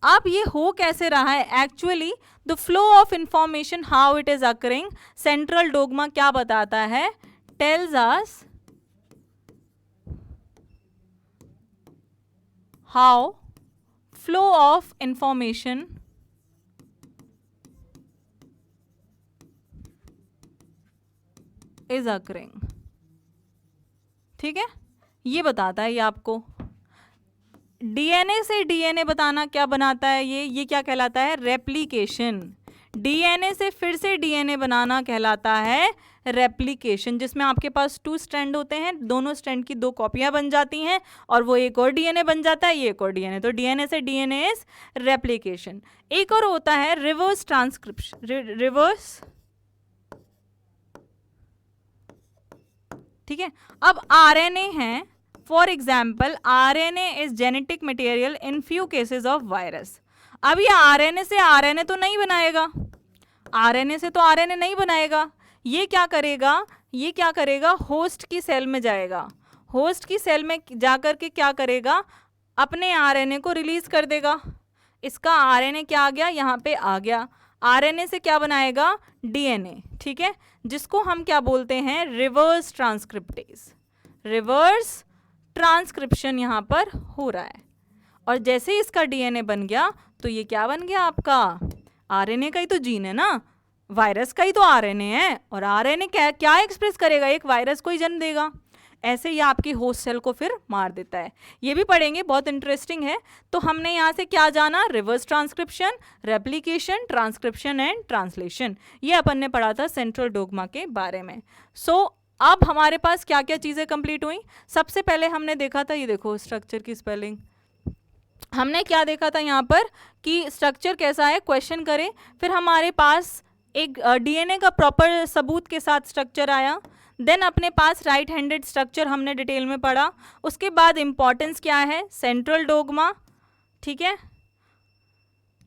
अब ये हो कैसे रहा है, actually the flow of information how it is occurring, central dogma क्या बताता है, tells us how flow of information is occurring, ठीक है। ये बताता है ये आपको, डीएनए से डीएनए बताना क्या बनाता है, ये क्या कहलाता है, रेप्लिकेशन। डीएनए से फिर से डीएनए बनाना कहलाता है रेप्लिकेशन, जिसमें आपके पास 2 स्ट्रैंड होते हैं, दोनों स्ट्रैंड की 2 कॉपियां बन जाती हैं और वो एक और डीएनए बन जाता है, ये एक और डीएनए। तो डीएनए से डीएनए इज रेप्लिकेशन। एक और होता है रिवर्स ट्रांसक्रिप्शन, रिवर्स, ठीक है। अब आरएनए है, for example RNA is genetic material in few cases of virus. अब ये आरएनए से आरएनए तो नहीं बनाएगा, आरएनए से तो आरएनए नहीं बनाएगा, ये क्या करेगा, होस्ट की सेल में जाएगा, होस्ट की सेल में जाकर के क्या करेगा, अपने आरएनए को रिलीज कर देगा। इसका आरएनए क्या आ गया, यहाँ पे आ गया। आरएनए से क्या बनाएगा, डीएनए, ठीक है, जिसको हम क्या बोलते हैं, रिवर्स ट्रांसक्रिप्टेज। रिवर्स ट्रांसक्रिप्शन यहाँ पर हो रहा है। और जैसे ही इसका डीएनए बन गया तो ये क्या बन गया, आपका आरएनए का ही तो जीन है ना, वायरस का ही तो आरएनए है, और आरएनए क्या एक्सप्रेस करेगा, एक वायरस को ही जन्म देगा। ऐसे ही आपकी होस्ट सेल को फिर मार देता है। ये भी पढ़ेंगे, बहुत इंटरेस्टिंग है। तो हमने यहाँ से क्या जाना, reverse transcription, replication, transcription and translation, ये अपन ने पढ़ा था सेंट्रल डोग्मा के बारे में। अब हमारे पास क्या क्या चीज़ें कंप्लीट हुई। सबसे पहले हमने देखा था, ये देखो स्ट्रक्चर की स्पेलिंग, हमने क्या देखा था यहाँ पर कि स्ट्रक्चर कैसा है, क्वेश्चन करें, फिर हमारे पास एक डीएनए का प्रॉपर सबूत के साथ स्ट्रक्चर आया। देन अपने पास राइट हैंडेड स्ट्रक्चर हमने डिटेल में पढ़ा। उसके बाद इंपॉर्टेंस क्या है, सेंट्रल डोग्मा, ठीक है।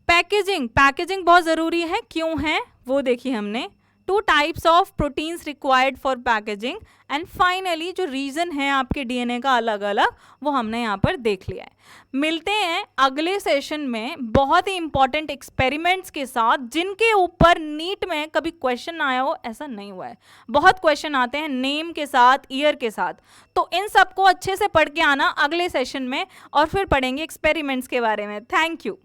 पैकेजिंग बहुत ज़रूरी है, क्यों है वो देखिए हमने। 2 types of proteins required for packaging, and finally जो रीज़न है आपके डीएनए का अलग अलग, वो हमने यहाँ पर देख लिया है। मिलते हैं अगले सेशन में बहुत ही इंपॉर्टेंट एक्सपेरिमेंट्स के साथ, जिनके ऊपर नीट में कभी क्वेश्चन आया हो ऐसा नहीं हुआ है। बहुत क्वेश्चन आते हैं नेम के साथ, ईयर के साथ, तो इन सबको अच्छे से पढ़ के आना अगले सेशन में, और फिर पढ़ेंगे एक्सपेरिमेंट्स के बारे में। Thank you.